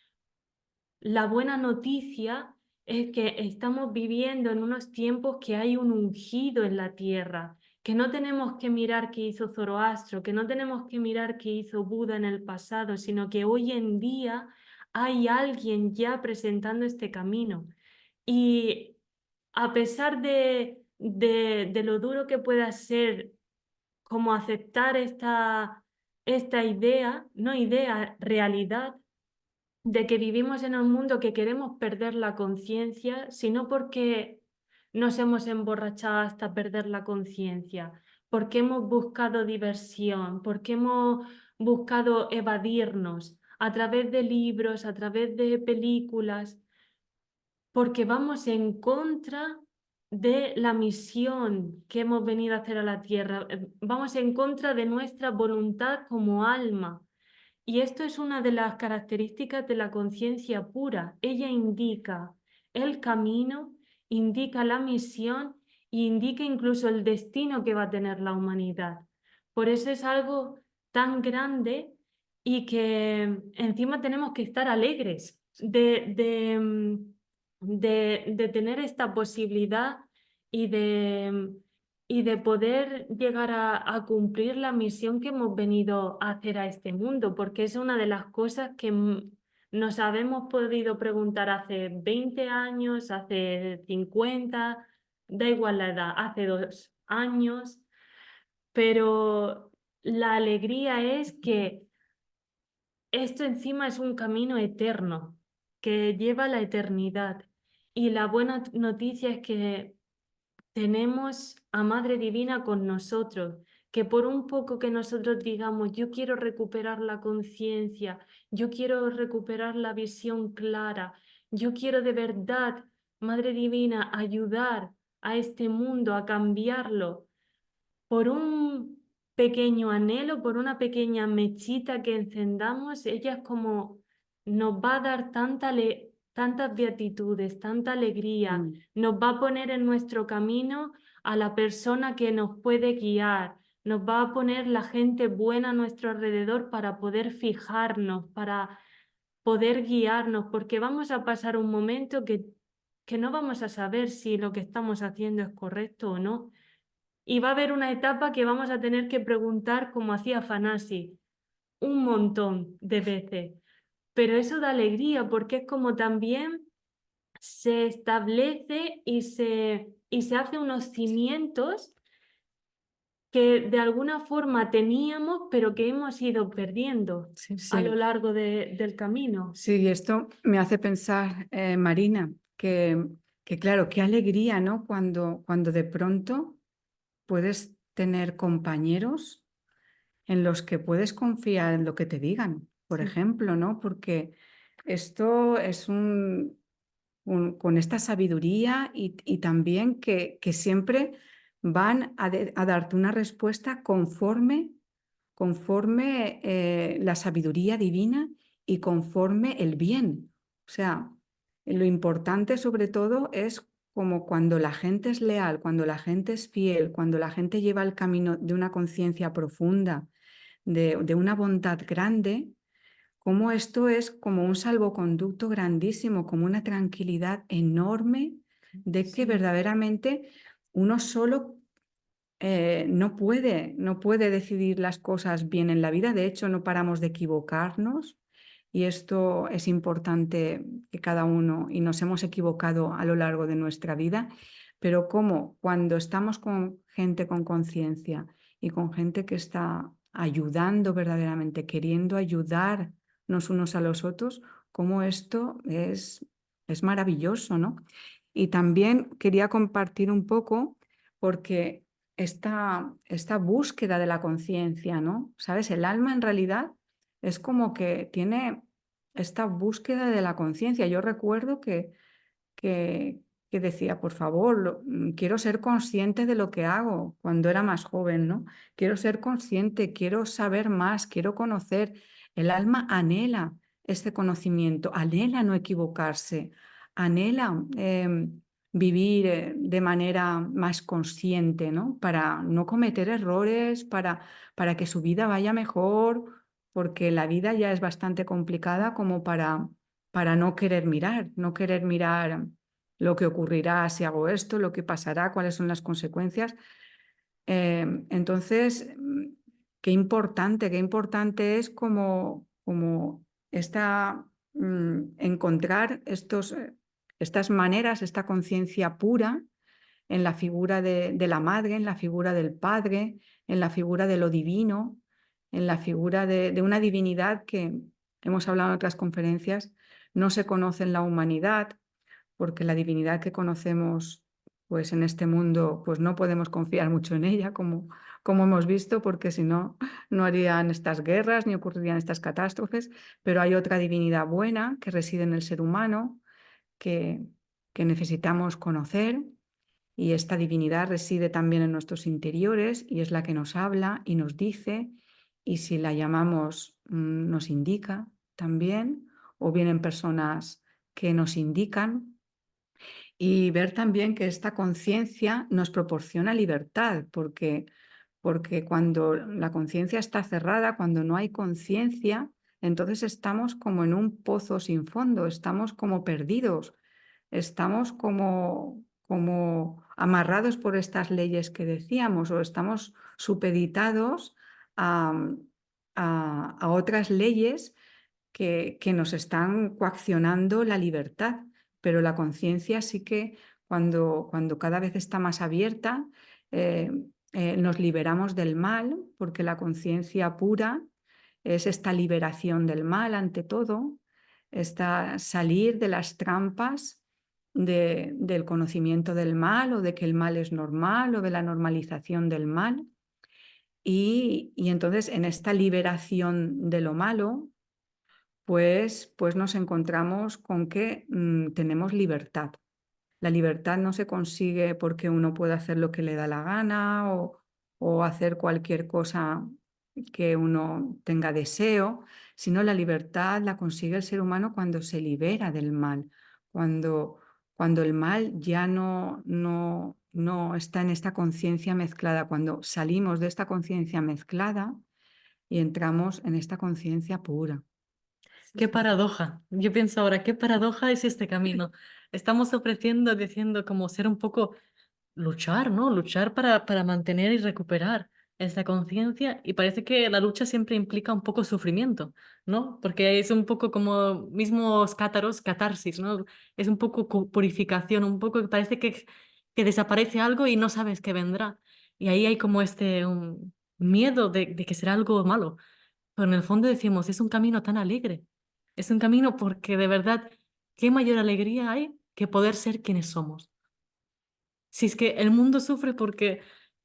[SPEAKER 3] la buena noticia es que estamos viviendo en unos tiempos que hay un ungido en la tierra, que no tenemos que mirar qué hizo Zoroastro, que no tenemos que mirar qué hizo Buda en el pasado, sino que hoy en día hay alguien ya presentando este camino. Y a pesar de lo duro que pueda ser como aceptar esta idea, no idea, realidad, de que vivimos en un mundo que queremos perder la conciencia, sino porque nos hemos emborrachado hasta perder la conciencia, porque hemos buscado diversión, porque hemos buscado evadirnos a través de libros, a través de películas, porque vamos en contra de la misión que hemos venido a hacer a la tierra, vamos en contra de nuestra voluntad como alma. Y esto es una de las características de la conciencia pura. Ella indica el camino, indica la misión e indica incluso el destino que va a tener la humanidad. Por eso es algo tan grande y que encima tenemos que estar alegres de tener esta posibilidad y de poder llegar a cumplir la misión que hemos venido a hacer a este mundo, porque es una de las cosas que nos habemos podido preguntar hace 20 años, hace 50, da igual la edad, hace 2 años, pero la alegría es que esto encima es un camino eterno que lleva a la eternidad. Y la buena noticia es que tenemos a Madre Divina con nosotros, que por un poco que nosotros digamos, yo quiero recuperar la conciencia, yo quiero recuperar la visión clara, yo quiero de verdad, Madre Divina, ayudar a este mundo a cambiarlo por un pequeño anhelo, por una pequeña mechita que encendamos, ella es como nos va a dar tantas beatitudes, tanta alegría, nos va a poner en nuestro camino a la persona que nos puede guiar, nos va a poner la gente buena a nuestro alrededor para poder fijarnos, para poder guiarnos, porque vamos a pasar un momento que no vamos a saber si lo que estamos haciendo es correcto o no. Y va a haber una etapa que vamos a tener que preguntar, como hacía Afanasi, un montón de veces. Pero eso da alegría porque es como también se establece y se hace unos cimientos que de alguna forma teníamos, pero que hemos ido perdiendo
[SPEAKER 1] Sí,
[SPEAKER 3] a lo
[SPEAKER 1] sí.
[SPEAKER 3] largo del camino.
[SPEAKER 1] Sí, y esto me hace pensar, Marina, que claro, qué alegría, ¿no? Cuando de pronto puedes tener compañeros en los que puedes confiar en lo que te digan, por
[SPEAKER 3] Sí.
[SPEAKER 1] ejemplo, ¿no? Porque esto es con esta sabiduría y también que siempre van a darte una respuesta conforme la sabiduría divina y conforme el bien. O sea, lo importante sobre todo es como cuando la gente es leal, cuando la gente es fiel, cuando la gente lleva el camino de una conciencia profunda, de una bondad grande, como esto es como un salvoconducto grandísimo, como una tranquilidad enorme de que
[SPEAKER 3] Sí.
[SPEAKER 1] verdaderamente uno solo no puede decidir las cosas bien en la vida. De hecho, no paramos de equivocarnos y esto es importante que cada uno, y nos hemos equivocado a lo largo de nuestra vida, pero como cuando estamos con gente con conciencia y con gente que está ayudando verdaderamente, queriendo ayudarnos unos a los otros, como esto es maravilloso, ¿no? Y también quería compartir un poco porque esta búsqueda de la conciencia, ¿no? ¿Sabes? El alma en realidad es como que tiene esta búsqueda de la conciencia. Yo recuerdo que, que decía, por favor, quiero ser consciente de lo que hago cuando era más joven, ¿no? Quiero ser consciente, quiero saber más, quiero conocer. El alma anhela este conocimiento, anhela no equivocarse, anhela vivir de manera más consciente, ¿no? Para no cometer errores, para que su vida vaya mejor, porque la vida ya es bastante complicada como para no querer mirar lo que ocurrirá si hago esto, lo que pasará, cuáles son las consecuencias. Entonces, qué importante es como esta encontrar estas maneras, esta conciencia pura en la figura de la madre, en la figura del padre, en la figura de lo divino, en la figura de una divinidad que hemos hablado en otras conferencias, no se conoce en la humanidad, porque la divinidad que conocemos pues en este mundo pues no podemos confiar mucho en ella, como hemos visto, porque si no, no harían estas guerras ni ocurrirían estas catástrofes, pero hay otra divinidad buena que reside en el ser humano, que, que necesitamos conocer, y esta divinidad reside también en nuestros interiores y es la que nos habla y nos dice, y si la llamamos, nos indica también, o vienen personas que nos indican, y ver también que esta conciencia nos proporciona libertad, porque cuando la conciencia está cerrada, cuando no hay conciencia, entonces estamos como en un pozo sin fondo, estamos como perdidos, estamos como amarrados por estas leyes que decíamos, o estamos supeditados a, a otras leyes que nos están coaccionando la libertad, pero la conciencia sí que cuando cada vez está más abierta, eh, nos liberamos del mal, porque la conciencia pura es esta liberación del mal ante todo, esta salir de las trampas del conocimiento del mal, o de que el mal es normal, o de la normalización del mal. Y entonces en esta liberación de lo malo, pues nos encontramos con que tenemos libertad. La libertad no se consigue porque uno puede hacer lo que le da la gana, o hacer cualquier cosa que uno tenga deseo, sino la libertad la consigue el ser humano cuando se libera del mal, cuando, cuando el mal ya no está en esta conciencia mezclada, cuando salimos de esta conciencia mezclada y entramos en esta conciencia pura.
[SPEAKER 2] Qué paradoja. Yo pienso ahora, qué paradoja es este camino. Estamos ofreciendo, diciendo como ser un poco luchar, ¿no? Luchar para mantener y recuperar esta conciencia, y parece que la lucha siempre implica un poco sufrimiento, ¿no? Porque es un poco como mismos cátaros, catarsis, ¿no? Es un poco purificación, un poco que parece que desaparece algo y no sabes qué vendrá. Y ahí hay como este un miedo de que será algo malo. Pero en el fondo decimos, es un camino tan alegre. Es un camino porque de verdad, ¿qué mayor alegría hay que poder ser quienes somos? Si es que el mundo sufre porque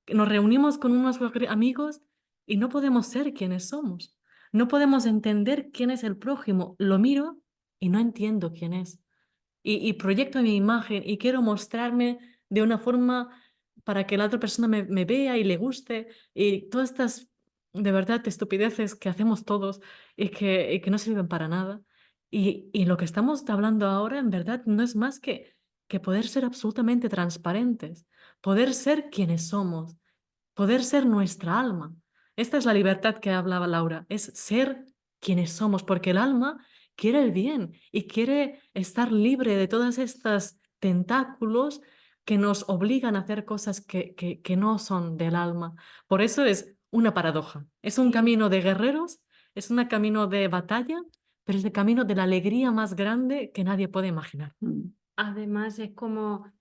[SPEAKER 2] nos reunimos con unos amigos y no podemos ser quienes somos. No podemos entender quién es el prójimo. Lo miro y no entiendo quién es. Y proyecto mi imagen y quiero mostrarme de una forma para que la otra persona me vea y le guste. Y todas estas, de verdad, estupideces que hacemos todos y que no sirven para nada. Y lo que estamos hablando ahora, en verdad, no es más que poder ser absolutamente transparentes, poder ser quienes somos, poder ser nuestra alma. Esta es la libertad que hablaba Laura, es ser quienes somos, porque el alma quiere el bien y quiere estar libre de todas estas tentáculos que nos obligan a hacer cosas que no son del alma. Por eso es una paradoja. Es un
[SPEAKER 3] Sí.
[SPEAKER 2] camino de guerreros, es un camino de batalla, pero es el camino de la alegría más grande que nadie puede imaginar.
[SPEAKER 1] Mm.
[SPEAKER 3] Además, es como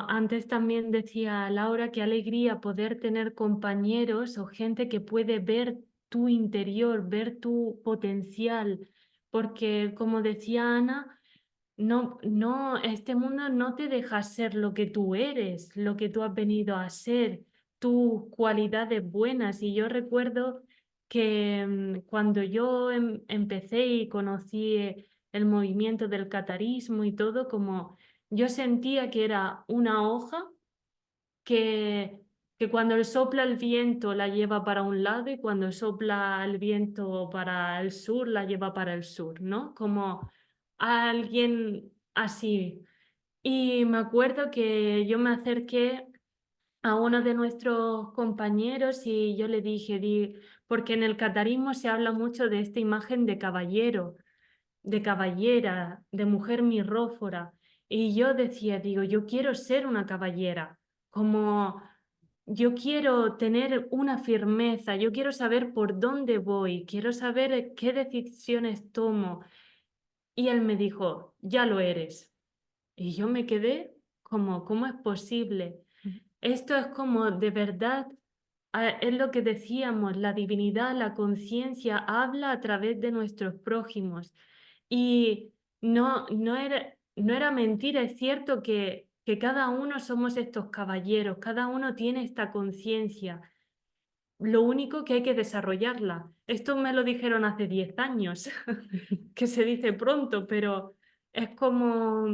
[SPEAKER 3] antes también decía Laura, qué alegría poder tener compañeros o gente que puede ver tu interior, ver tu potencial, porque como decía Ana, este mundo no te deja ser lo que tú eres, lo que tú has venido a ser, tus cualidades buenas. Y yo recuerdo que cuando yo empecé y conocí el movimiento del catarismo y todo, como yo sentía que era una hoja que, que cuando sopla el viento la lleva para un lado y cuando sopla el viento para el sur la lleva para el sur, ¿no? Como alguien así. Y me acuerdo que yo me acerqué a uno de nuestros compañeros y yo le dije, porque en el catarismo se habla mucho de esta imagen de caballero, de caballera, de mujer mirrófora. Y yo decía, digo, yo quiero ser una caballera, como yo quiero tener una firmeza, yo quiero saber por dónde voy, quiero saber qué decisiones tomo. Y él me dijo, ya lo eres. Y yo me quedé como, ¿cómo es posible? Esto es como de verdad, es lo que decíamos, la divinidad, la conciencia habla a través de nuestros prójimos. Y no era mentira, es cierto que cada uno somos estos caballeros, cada uno tiene esta conciencia. Lo único que hay que desarrollarla. Esto me lo dijeron hace 10 años, que se dice pronto, pero es como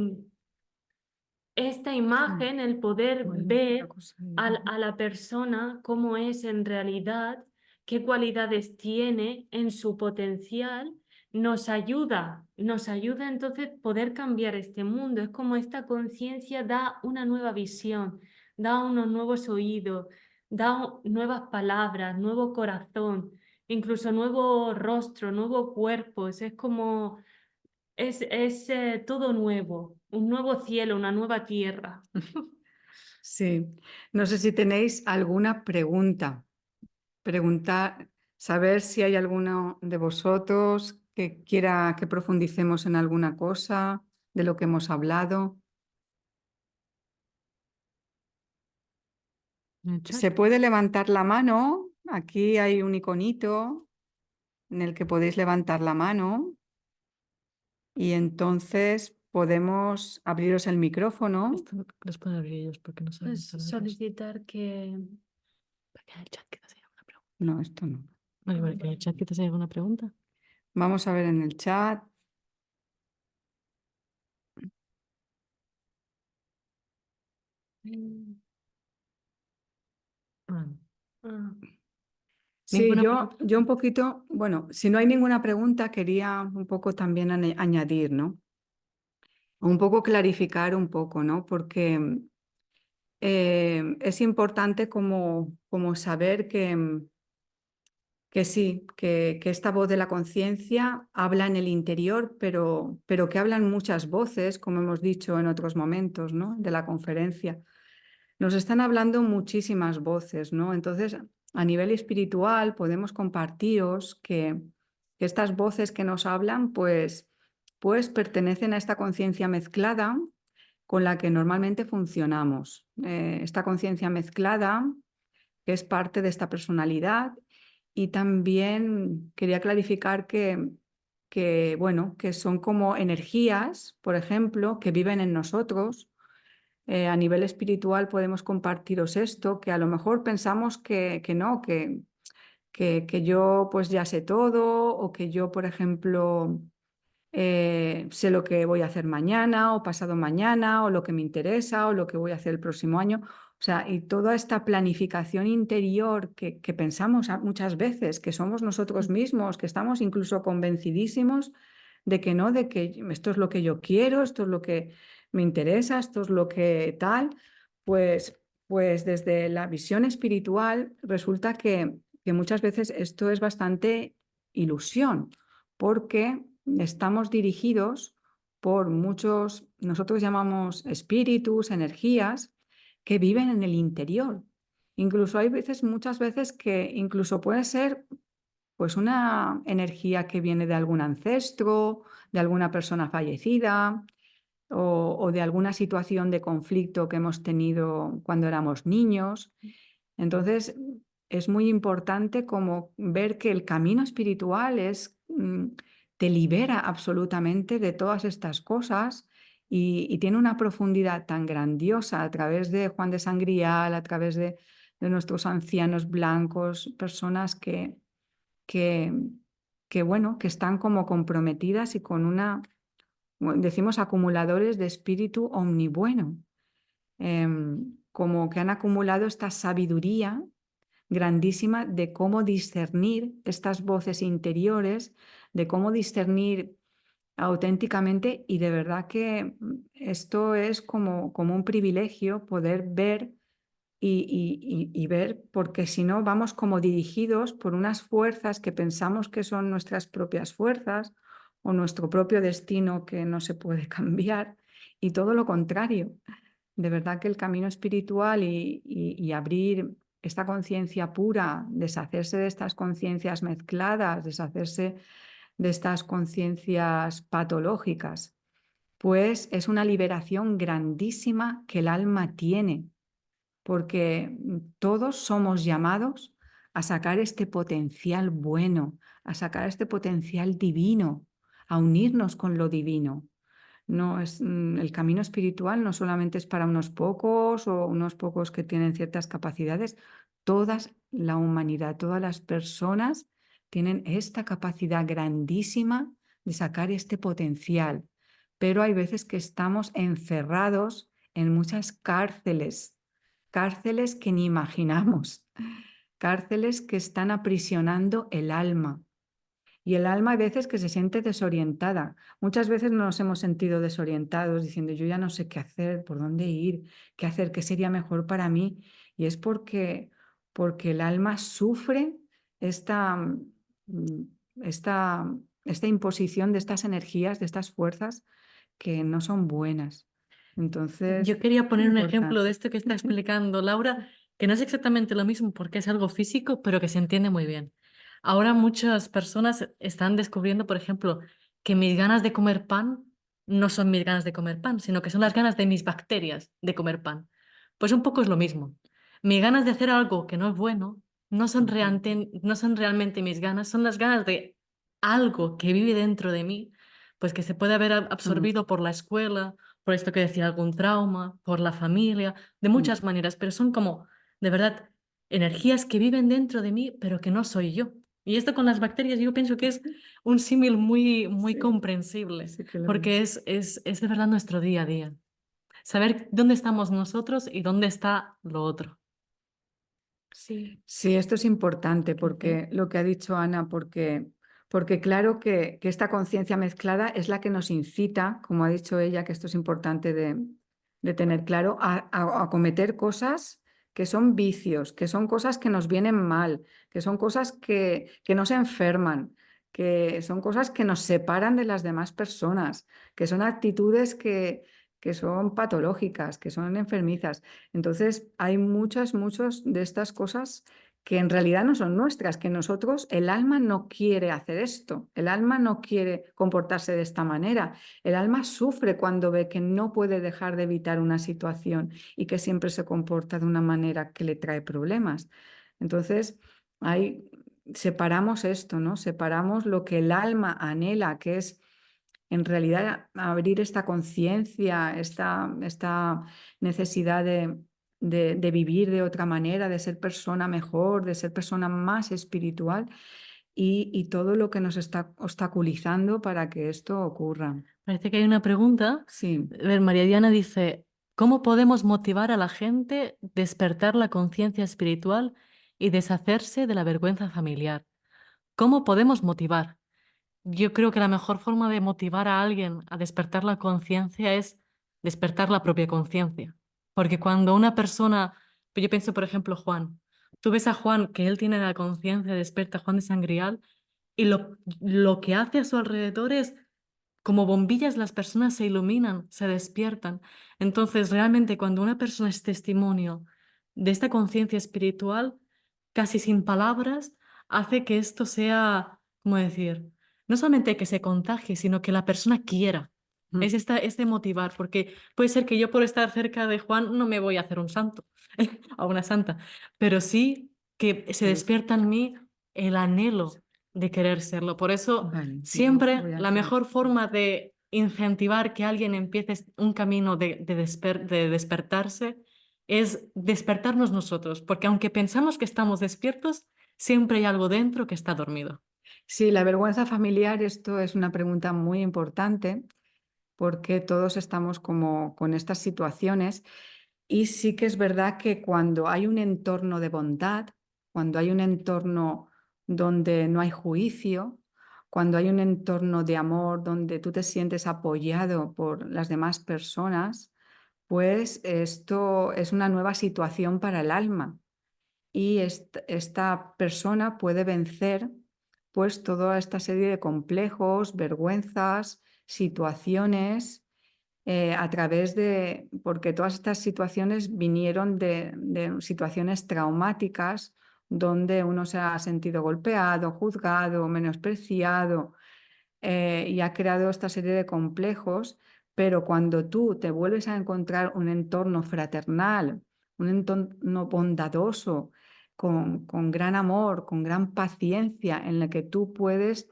[SPEAKER 3] esta imagen, el poder
[SPEAKER 1] Bueno,
[SPEAKER 3] ver
[SPEAKER 1] una cosa
[SPEAKER 3] a la persona cómo es en realidad, qué cualidades tiene en su potencial, nos ayuda entonces poder cambiar este mundo. Es como esta conciencia da una nueva visión, da unos nuevos oídos, da nuevas palabras, nuevo corazón, incluso nuevo rostro, nuevo cuerpo. Es como todo nuevo, un nuevo cielo, una nueva tierra.
[SPEAKER 1] Sí, no sé si tenéis alguna pregunta. Preguntar, saber si hay alguno de vosotros que quiera que profundicemos en alguna cosa de lo que hemos hablado.
[SPEAKER 2] En el chat.
[SPEAKER 1] Se puede levantar la mano. Aquí hay un iconito en el que podéis levantar la mano y entonces podemos abriros el micrófono.
[SPEAKER 2] Esto los pueden abrir ellos porque no saben saberlos.
[SPEAKER 3] Solicitar que...
[SPEAKER 2] Porque en el chat quizás hay alguna pregunta.
[SPEAKER 1] No, esto no.
[SPEAKER 2] Vale, vale, que en el chat quizás hay alguna pregunta.
[SPEAKER 1] Vamos a ver en el chat.
[SPEAKER 3] Mm,
[SPEAKER 2] Ah,
[SPEAKER 3] ah,
[SPEAKER 1] Sí,
[SPEAKER 2] ¿ninguna
[SPEAKER 1] yo
[SPEAKER 2] pregunta?
[SPEAKER 1] un poquito, bueno, si no hay ninguna pregunta, quería un poco también añadir, ¿no? Un poco clarificar un poco, ¿no? Porque es importante como saber que sí, que esta voz de la conciencia habla en el interior, pero que hablan muchas voces, como hemos dicho en otros momentos, ¿no? De la conferencia. Nos están hablando muchísimas voces, ¿no? Entonces, a nivel espiritual podemos compartiros que estas voces que nos hablan, pues pertenecen a esta conciencia mezclada con la que normalmente funcionamos. Esta conciencia mezclada, que es parte de esta personalidad, y también quería clarificar bueno, que son como energías, por ejemplo, que viven en nosotros. A nivel espiritual podemos compartiros esto, que a lo mejor pensamos que no, que yo pues ya sé todo o que yo, por ejemplo, sé lo que voy a hacer mañana o pasado mañana o lo que me interesa o lo que voy a hacer el próximo año. O sea, y toda esta planificación interior que pensamos muchas veces que somos nosotros mismos, que estamos incluso convencidísimos de que no, de que esto es lo que yo quiero, esto es lo que me interesa, esto es lo que tal, pues desde la visión espiritual resulta que muchas veces esto es bastante ilusión, porque estamos dirigidos por muchos, nosotros llamamos espíritus, energías, que viven en el interior. Incluso hay veces, muchas veces que incluso puede ser pues una energía que viene de algún ancestro, de alguna persona fallecida o de alguna situación de conflicto que hemos tenido cuando éramos niños. Entonces, es muy importante como ver que el camino espiritual te libera absolutamente de todas estas cosas y tiene una profundidad tan grandiosa a través de Juan de Sangrial, a través de nuestros ancianos blancos, personas que, bueno, que están como comprometidas y con decimos, acumuladores de espíritu omnibueno, como que han acumulado esta sabiduría grandísima de cómo discernir estas voces interiores, de cómo discernir auténticamente, y de verdad que esto es como un privilegio poder ver y ver, porque si no vamos como dirigidos por unas fuerzas que pensamos que son nuestras propias fuerzas o nuestro propio destino que no se puede cambiar, y todo lo contrario. De verdad que el camino espiritual y abrir esta conciencia pura, deshacerse de estas conciencias mezcladas, deshacerse de estas conciencias patológicas, pues es una liberación grandísima que el alma tiene, porque todos somos llamados a sacar este potencial bueno, a sacar este potencial divino, a unirnos con lo divino. No es, el camino espiritual no solamente es para unos pocos o unos pocos que tienen ciertas capacidades, toda la humanidad, todas las personas tienen esta capacidad grandísima de sacar este potencial, pero hay veces que estamos encerrados en muchas cárceles, cárceles que ni imaginamos, cárceles que están aprisionando el alma. Y el alma hay veces que se siente desorientada. Muchas veces nos hemos sentido desorientados diciendo yo ya no sé qué hacer, por dónde ir, qué hacer, qué sería mejor para mí. Y es porque el alma sufre esta, mm, esta, esta imposición de estas energías, de estas fuerzas que no son buenas. Entonces,
[SPEAKER 2] Yo quería poner un ejemplo de
[SPEAKER 1] importante.
[SPEAKER 2] esto que está explicando Laura, que no es exactamente lo mismo porque es algo físico, pero que se entiende muy bien. Ahora muchas personas están descubriendo, por ejemplo, que mis ganas de comer pan no son mis ganas de comer pan, sino que son las ganas de mis bacterias de comer pan. Pues un poco es lo mismo. Mis ganas de hacer algo que no es bueno no son realmente mis ganas, son las ganas de algo que vive dentro de mí, pues que se puede haber
[SPEAKER 1] Mm,
[SPEAKER 2] absorbido por la escuela, por esto que decía, algún trauma, por la familia, de
[SPEAKER 1] mm.
[SPEAKER 2] muchas maneras, pero son como, de verdad, energías que viven dentro de mí, pero que no soy yo. Y esto con las bacterias yo pienso que es un símil muy
[SPEAKER 1] Sí,
[SPEAKER 2] comprensible,
[SPEAKER 1] sí que lo
[SPEAKER 2] porque
[SPEAKER 1] es.
[SPEAKER 2] es de verdad nuestro día a día. Saber dónde estamos nosotros y dónde está lo otro.
[SPEAKER 3] Sí,
[SPEAKER 1] Sí, esto es importante
[SPEAKER 2] Ujú.
[SPEAKER 1] porque lo que ha dicho Ana, porque claro que esta conciencia mezclada es la que nos incita, como ha dicho ella, que esto es importante de tener claro, a cometer cosas que son vicios, que son cosas que nos vienen mal, que son cosas que nos enferman, que son cosas que nos separan de las demás personas, que son actitudes que son patológicas, que son enfermizas. Entonces, hay muchas de estas cosas que en realidad no son nuestras, que nosotros, el alma no quiere hacer esto, el alma no quiere comportarse de esta manera, el alma sufre cuando ve que no puede dejar de evitar una situación y que siempre se comporta de una manera que le trae problemas. Entonces, ahí separamos esto, ¿no? Separamos lo que el alma anhela, que es en realidad abrir esta conciencia, esta necesidad de vivir de otra manera, de ser persona mejor, de ser persona más espiritual y todo lo que nos está obstaculizando para que esto ocurra.
[SPEAKER 2] Parece que hay una pregunta.
[SPEAKER 1] Sí.
[SPEAKER 2] A ver, María Diana dice, ¿cómo podemos motivar a la gente despertar la conciencia espiritual y deshacerse de la vergüenza familiar? ¿Cómo podemos motivar? Yo creo que la mejor forma de motivar a alguien a despertar la conciencia es despertar la propia conciencia. Porque cuando una persona, yo pienso por ejemplo Juan, tú ves a Juan que él tiene la conciencia despierta, Juan de Sangrial, y lo que hace a su alrededor es como bombillas, las personas se iluminan, se despiertan. Entonces, realmente, cuando una persona es testimonio de esta conciencia espiritual, casi sin palabras, hace que esto sea, ¿cómo decir? No solamente que se contagie, sino que la persona quiera.
[SPEAKER 1] Mm.
[SPEAKER 2] Es este motivar, porque puede ser que yo por estar cerca de Juan no me voy a hacer un santo, a una santa, pero sí que se
[SPEAKER 1] Pues,
[SPEAKER 2] despierta en mí el anhelo de querer serlo. Por eso
[SPEAKER 1] vale,
[SPEAKER 2] siempre
[SPEAKER 1] voy a
[SPEAKER 2] la
[SPEAKER 1] hacer.
[SPEAKER 2] mejor forma de incentivar que alguien empiece un camino de despertarse es despertarnos nosotros, porque aunque pensamos que estamos despiertos, siempre hay algo dentro que está dormido.
[SPEAKER 1] Sí, la vergüenza familiar, esto es una pregunta muy importante porque todos estamos como con estas situaciones. Y sí que es verdad que cuando hay un entorno de bondad, cuando hay un entorno donde no hay juicio, cuando hay un entorno de amor donde tú te sientes apoyado por las demás personas, pues esto es una nueva situación para el alma y esta persona puede vencer pues toda esta serie de complejos, vergüenzas, situaciones a través de, porque todas estas situaciones vinieron de situaciones traumáticas donde uno se ha sentido golpeado, juzgado, menospreciado. y ha creado esta serie de complejos, pero cuando tú te vuelves a encontrar un entorno fraternal, un entorno bondadoso, con gran amor, con gran paciencia, en el que tú puedes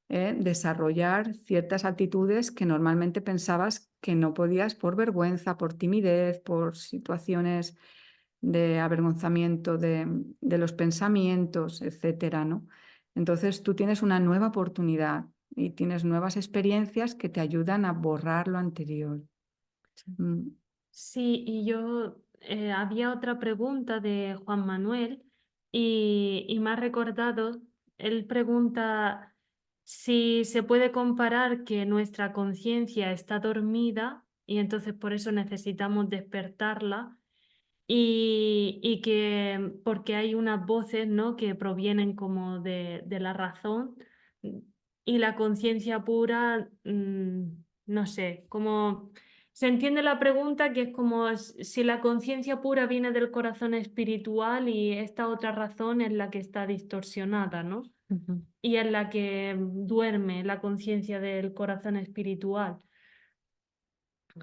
[SPEAKER 1] desarrollar ciertas actitudes que normalmente pensabas que no podías por vergüenza, por timidez, por situaciones de avergonzamiento de los pensamientos, etcétera, ¿no? Entonces tú tienes una nueva oportunidad y tienes nuevas experiencias que te ayudan a borrar lo anterior. Mm.
[SPEAKER 3] Sí, y yo había otra pregunta de Juan Manuel y me ha recordado, él pregunta si se puede comparar que nuestra conciencia está dormida y entonces por eso necesitamos despertarla y que porque hay unas voces, ¿no?, que provienen como de la razón y la conciencia pura, no sé, como se entiende la pregunta que es como si la conciencia pura viene del corazón espiritual y esta otra razón es la que está distorsionada, ¿no?
[SPEAKER 2] Ujú.
[SPEAKER 3] Y es la que duerme la conciencia del corazón espiritual.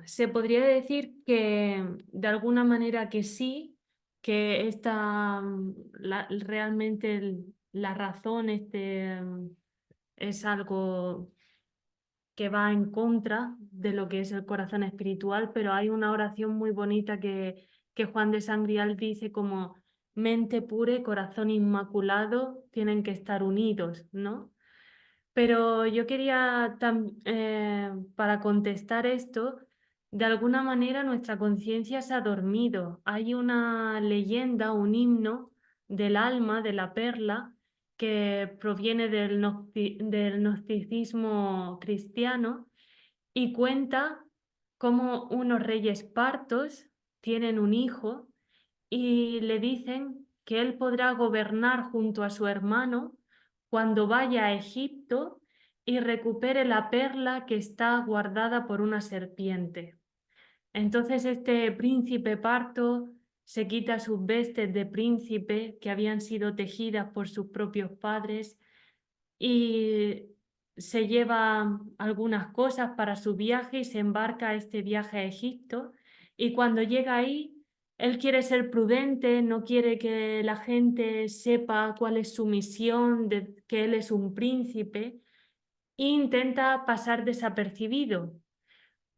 [SPEAKER 3] Se podría decir que de alguna manera que sí, que esta, realmente la razón es algo que va en contra de lo que es el corazón espiritual, pero hay una oración muy bonita que Juan de Sangrial dice como mente pura y corazón inmaculado tienen que estar unidos, ¿no? Pero yo quería, para contestar esto, de alguna manera nuestra conciencia se ha dormido. Hay una leyenda, un himno del alma, de la perla, que proviene del gnosticismo cristiano y cuenta cómo unos reyes partos tienen un hijo y le dicen que él podrá gobernar junto a su hermano cuando vaya a Egipto y recupere la perla que está guardada por una serpiente. Entonces este príncipe parto se quita sus vestes de príncipe que habían sido tejidas por sus propios padres y se lleva algunas cosas para su viaje y se embarca a este viaje a Egipto. Y cuando llega ahí, él quiere ser prudente, no quiere que la gente sepa cuál es su misión, de que él es un príncipe, e intenta pasar desapercibido.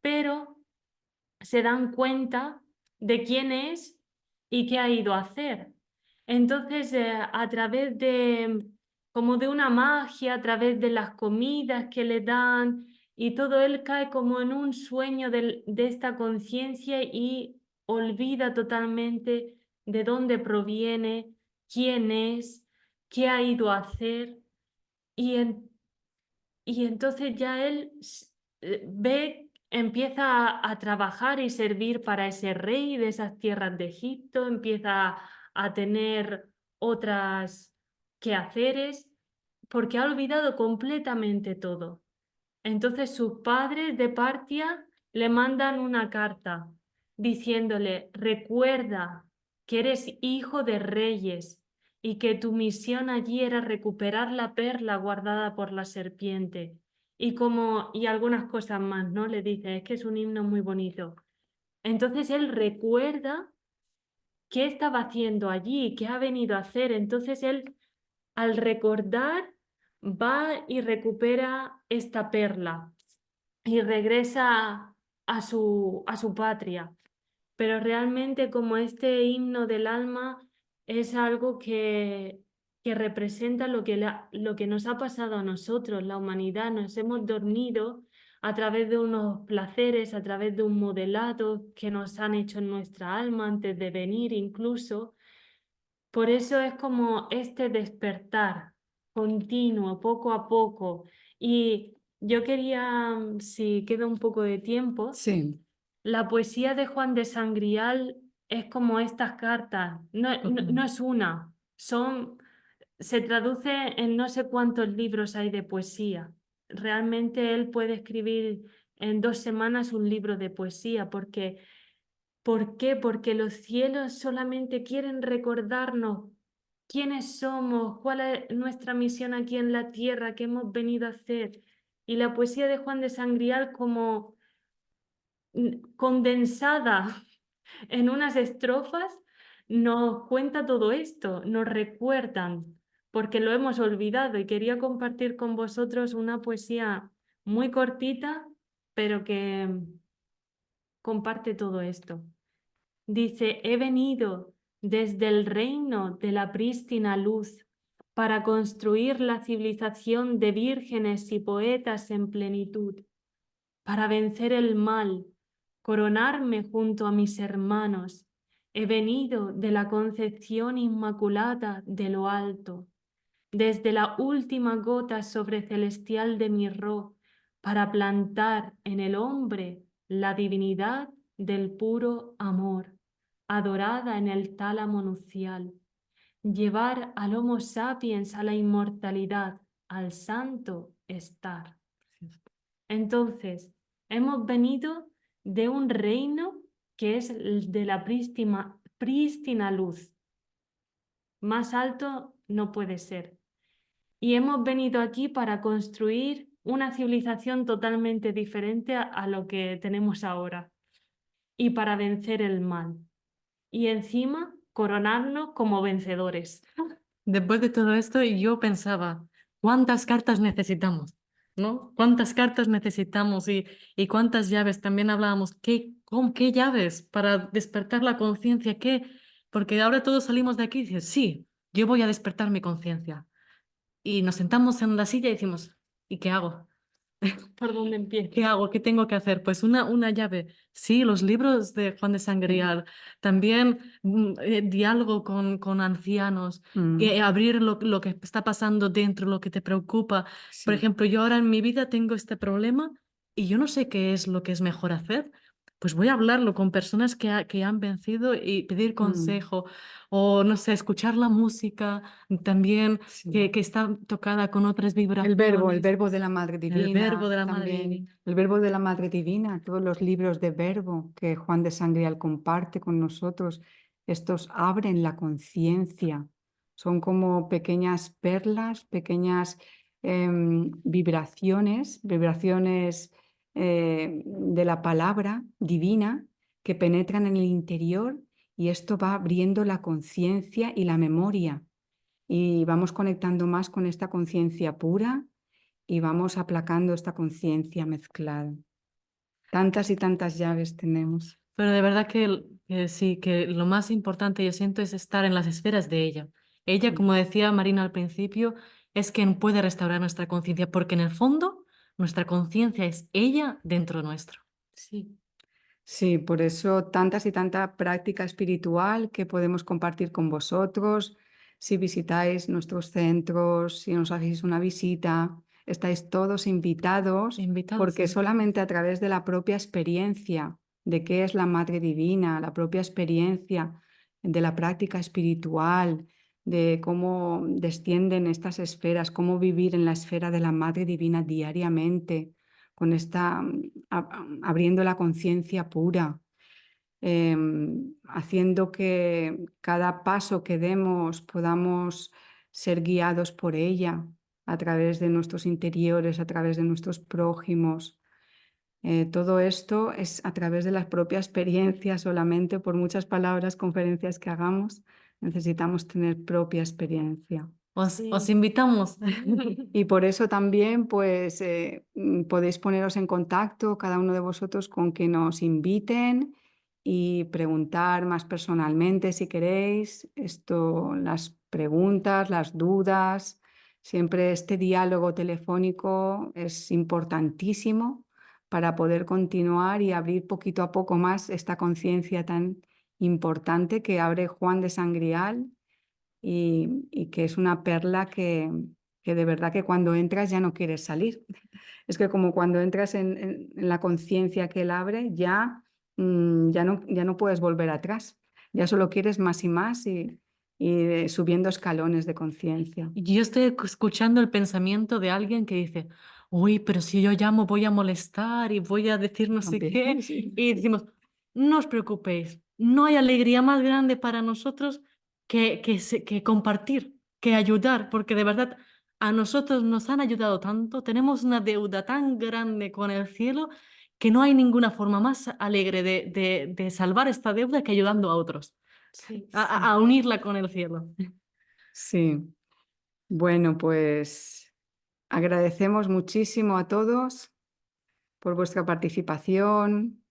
[SPEAKER 3] Pero se dan cuenta de quién es y qué ha ido a hacer. Entonces, a través de como de una magia, a través de las comidas que le dan y todo, él cae como en un sueño de esta conciencia y olvida totalmente de dónde proviene, quién es, qué ha ido a hacer y, y entonces ya él ve, empieza a trabajar y servir para ese rey de esas tierras de Egipto, empieza a tener otras quehaceres, porque ha olvidado completamente todo. Entonces sus padres de Partia le mandan una carta diciéndole, recuerda que eres hijo de reyes y que tu misión allí era recuperar la perla guardada por la serpiente. Y algunas cosas más, ¿no? Le dice, es que es un himno muy bonito. Entonces él recuerda qué estaba haciendo allí, qué ha venido a hacer. Entonces él, al recordar, va y recupera esta perla y regresa a su patria. Pero realmente como este himno del alma es algo que representa lo que nos ha pasado a nosotros, la humanidad. Nos hemos dormido a través de unos placeres, a través de un modelado que nos han hecho en nuestra alma antes de venir incluso. Por eso es como este despertar continuo, poco a poco. Y yo quería, si queda un poco de tiempo,
[SPEAKER 1] Sí.
[SPEAKER 3] la poesía de Juan de Sangrial es como estas cartas, no es una, se traduce en no sé cuántos libros hay de poesía. Realmente él puede escribir en 2 semanas un libro de poesía, porque ¿por qué? Porque los cielos solamente quieren recordarnos quiénes somos, cuál es nuestra misión aquí en la tierra, qué hemos venido a hacer. y la poesía de Juan de Sangrial como condensada en unas estrofas nos cuenta todo esto, nos recuerdan, porque lo hemos olvidado y quería compartir con vosotros una poesía muy cortita, pero que comparte todo esto. Dice, he venido desde el reino de la prístina luz para construir la civilización de vírgenes y poetas en plenitud, para vencer el mal, coronarme junto a mis hermanos. He venido de la concepción inmaculada de lo alto, desde la última gota sobre celestial de mirró, para plantar en el hombre la divinidad del puro amor, adorada en el tálamo nupcial, llevar al Homo sapiens a la inmortalidad, al santo estar. Entonces, hemos venido de un reino que es el de la prístina luz. Más alto no puede ser. Y hemos venido aquí para construir una civilización totalmente diferente a lo que tenemos ahora y para vencer el mal. Y encima coronarnos como vencedores.
[SPEAKER 2] Después de todo esto, yo pensaba, ¿cuántas cartas necesitamos? ¿No? ¿Cuántas cartas necesitamos y cuántas llaves? También hablábamos, ¿con qué llaves para despertar la conciencia? ¿Qué? Porque ahora todos salimos de aquí y dices, sí, yo voy a despertar mi conciencia. Y nos sentamos en la silla y decimos, ¿y qué hago?
[SPEAKER 3] ¿Por dónde empiezo?
[SPEAKER 2] ¿Qué hago? ¿Qué tengo que hacer? Pues una llave. Sí, los libros de Juan de Sangrial. También diálogo con ancianos. Que abrir lo que está pasando dentro, lo que te preocupa. Por
[SPEAKER 1] Sí.
[SPEAKER 2] ejemplo, yo ahora en mi vida tengo este problema y yo no sé qué es lo que es mejor hacer. Pues voy a hablarlo con personas que han vencido y pedir consejo. O, no sé, escuchar la música también
[SPEAKER 1] Sí.
[SPEAKER 2] que está tocada con otras
[SPEAKER 1] El
[SPEAKER 2] vibraciones.
[SPEAKER 1] verbo de la Madre
[SPEAKER 2] El
[SPEAKER 1] Divina,
[SPEAKER 2] verbo de la Madre
[SPEAKER 1] también
[SPEAKER 2] Divina.
[SPEAKER 1] el verbo de la Madre Divina, todos los libros de verbo que Juan de Sangrial comparte con nosotros, estos abren la conciencia, son como pequeñas perlas, pequeñas vibraciones de la palabra divina que penetran en el interior y esto va abriendo la conciencia y la memoria y vamos conectando más con esta conciencia pura y vamos aplacando esta conciencia mezclada. Tantas y tantas llaves tenemos.
[SPEAKER 2] Pero de verdad que sí, que lo más importante yo siento es estar en las esferas de ella. Ella, como decía Marina al principio, es quien puede restaurar nuestra conciencia, porque en el fondo nuestra conciencia es ella dentro nuestro.
[SPEAKER 3] Sí.
[SPEAKER 1] Sí, por eso tantas y tanta práctica espiritual que podemos compartir con vosotros. Si visitáis nuestros centros, si nos hacéis una visita, estáis todos invitados,
[SPEAKER 2] Invitados,
[SPEAKER 1] porque
[SPEAKER 2] sí.
[SPEAKER 1] solamente a través de la propia experiencia de qué es la Madre Divina, la propia experiencia de la práctica espiritual, de cómo descienden estas esferas, cómo vivir en la esfera de la Madre Divina diariamente con esta, abriendo la conciencia pura, haciendo que cada paso que demos podamos ser guiados por ella a través de nuestros interiores, a través de nuestros prójimos. Todo esto es a través de la propia experiencia solamente, por muchas palabras, conferencias que hagamos, necesitamos tener propia experiencia.
[SPEAKER 2] Os
[SPEAKER 3] Sí.
[SPEAKER 2] invitamos.
[SPEAKER 1] Y por eso también pues, podéis poneros en contacto cada uno de vosotros con que nos inviten y preguntar más personalmente si queréis. Esto, las preguntas, las dudas, siempre este diálogo telefónico es importantísimo para poder continuar y abrir poquito a poco más esta conciencia tan importante que abre Juan de Sangrial y que es una perla que de verdad que cuando entras ya no quieres salir. Es que como cuando entras en la conciencia que él abre, ya no puedes volver atrás. Ya solo quieres más y más y subiendo escalones de conciencia.
[SPEAKER 2] Y yo estoy escuchando el pensamiento de alguien que dice, uy, pero si yo llamo voy a molestar y voy a decir no sé qué.
[SPEAKER 1] Sí.
[SPEAKER 2] Y decimos, no os preocupéis, no hay alegría más grande para nosotros que compartir, que ayudar, porque de verdad a nosotros nos han ayudado tanto, tenemos una deuda tan grande con el cielo que no hay ninguna forma más alegre de salvar esta deuda que ayudando a otros,
[SPEAKER 3] Sí,
[SPEAKER 2] a unirla con el cielo.
[SPEAKER 1] Sí. Bueno, pues agradecemos muchísimo a todos por vuestra participación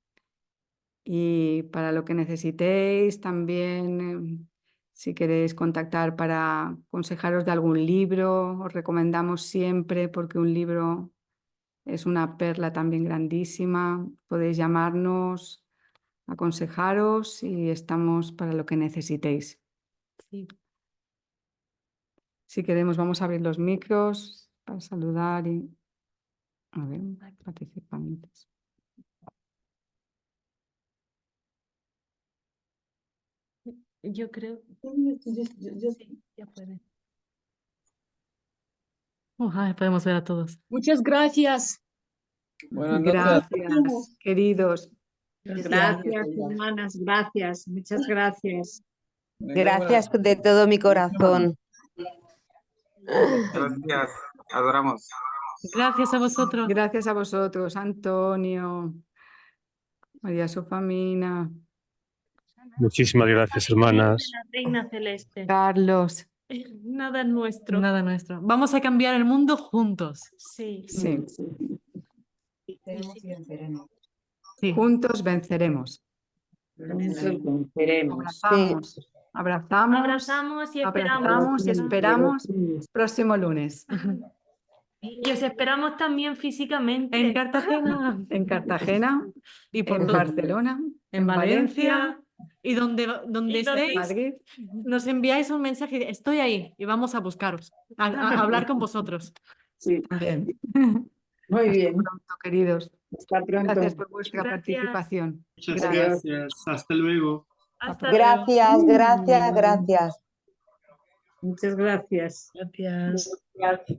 [SPEAKER 1] y para lo que necesitéis también, si queréis contactar para aconsejaros de algún libro, os recomendamos siempre porque un libro es una perla también grandísima. Podéis llamarnos, aconsejaros y estamos para lo que necesitéis.
[SPEAKER 3] sí.
[SPEAKER 1] Si queremos, vamos a abrir los micros para saludar y a ver, participantes.
[SPEAKER 3] Yo creo, sí, ya puede.
[SPEAKER 2] Ay, podemos ver a todos.
[SPEAKER 4] Muchas gracias.
[SPEAKER 5] Buenas noches.
[SPEAKER 1] Gracias, queridos.
[SPEAKER 4] Gracias, hermanas. Gracias. Muchas gracias.
[SPEAKER 6] Gracias de todo mi corazón.
[SPEAKER 5] Gracias. Adoramos.
[SPEAKER 2] Gracias a vosotros.
[SPEAKER 1] Gracias a vosotros, Antonio, María Sofamina,
[SPEAKER 7] Muchísimas gracias, hermanas.
[SPEAKER 3] La reina celeste.
[SPEAKER 1] Carlos.
[SPEAKER 3] Nada es nuestro.
[SPEAKER 2] Nada nuestro. Vamos a cambiar el mundo juntos.
[SPEAKER 3] Sí.
[SPEAKER 1] Sí,
[SPEAKER 2] Sí.
[SPEAKER 1] juntos venceremos. Abrazamos, abrazamos,
[SPEAKER 3] Abrazamos y esperamos.
[SPEAKER 1] abrazamos y esperamos próximo lunes
[SPEAKER 3] Y os esperamos también físicamente.
[SPEAKER 2] En Cartagena,
[SPEAKER 1] en Cartagena,
[SPEAKER 2] y por
[SPEAKER 1] en
[SPEAKER 2] todo-
[SPEAKER 1] Barcelona,
[SPEAKER 2] en Valencia, y donde
[SPEAKER 3] Y donde
[SPEAKER 2] estéis,
[SPEAKER 1] Madrid.
[SPEAKER 2] nos enviáis un mensaje y estoy ahí y vamos a buscaros, a hablar con vosotros.
[SPEAKER 1] Bien.
[SPEAKER 4] Muy bien.
[SPEAKER 1] Pronto, queridos.
[SPEAKER 4] Hasta pronto.
[SPEAKER 1] Gracias por vuestra
[SPEAKER 3] Gracias.
[SPEAKER 1] participación.
[SPEAKER 8] Muchas
[SPEAKER 1] Gracias.
[SPEAKER 8] gracias. Hasta luego.
[SPEAKER 3] Hasta luego.
[SPEAKER 6] Gracias, gracias, gracias.
[SPEAKER 4] Muchas gracias.
[SPEAKER 8] Gracias.
[SPEAKER 4] Gracias.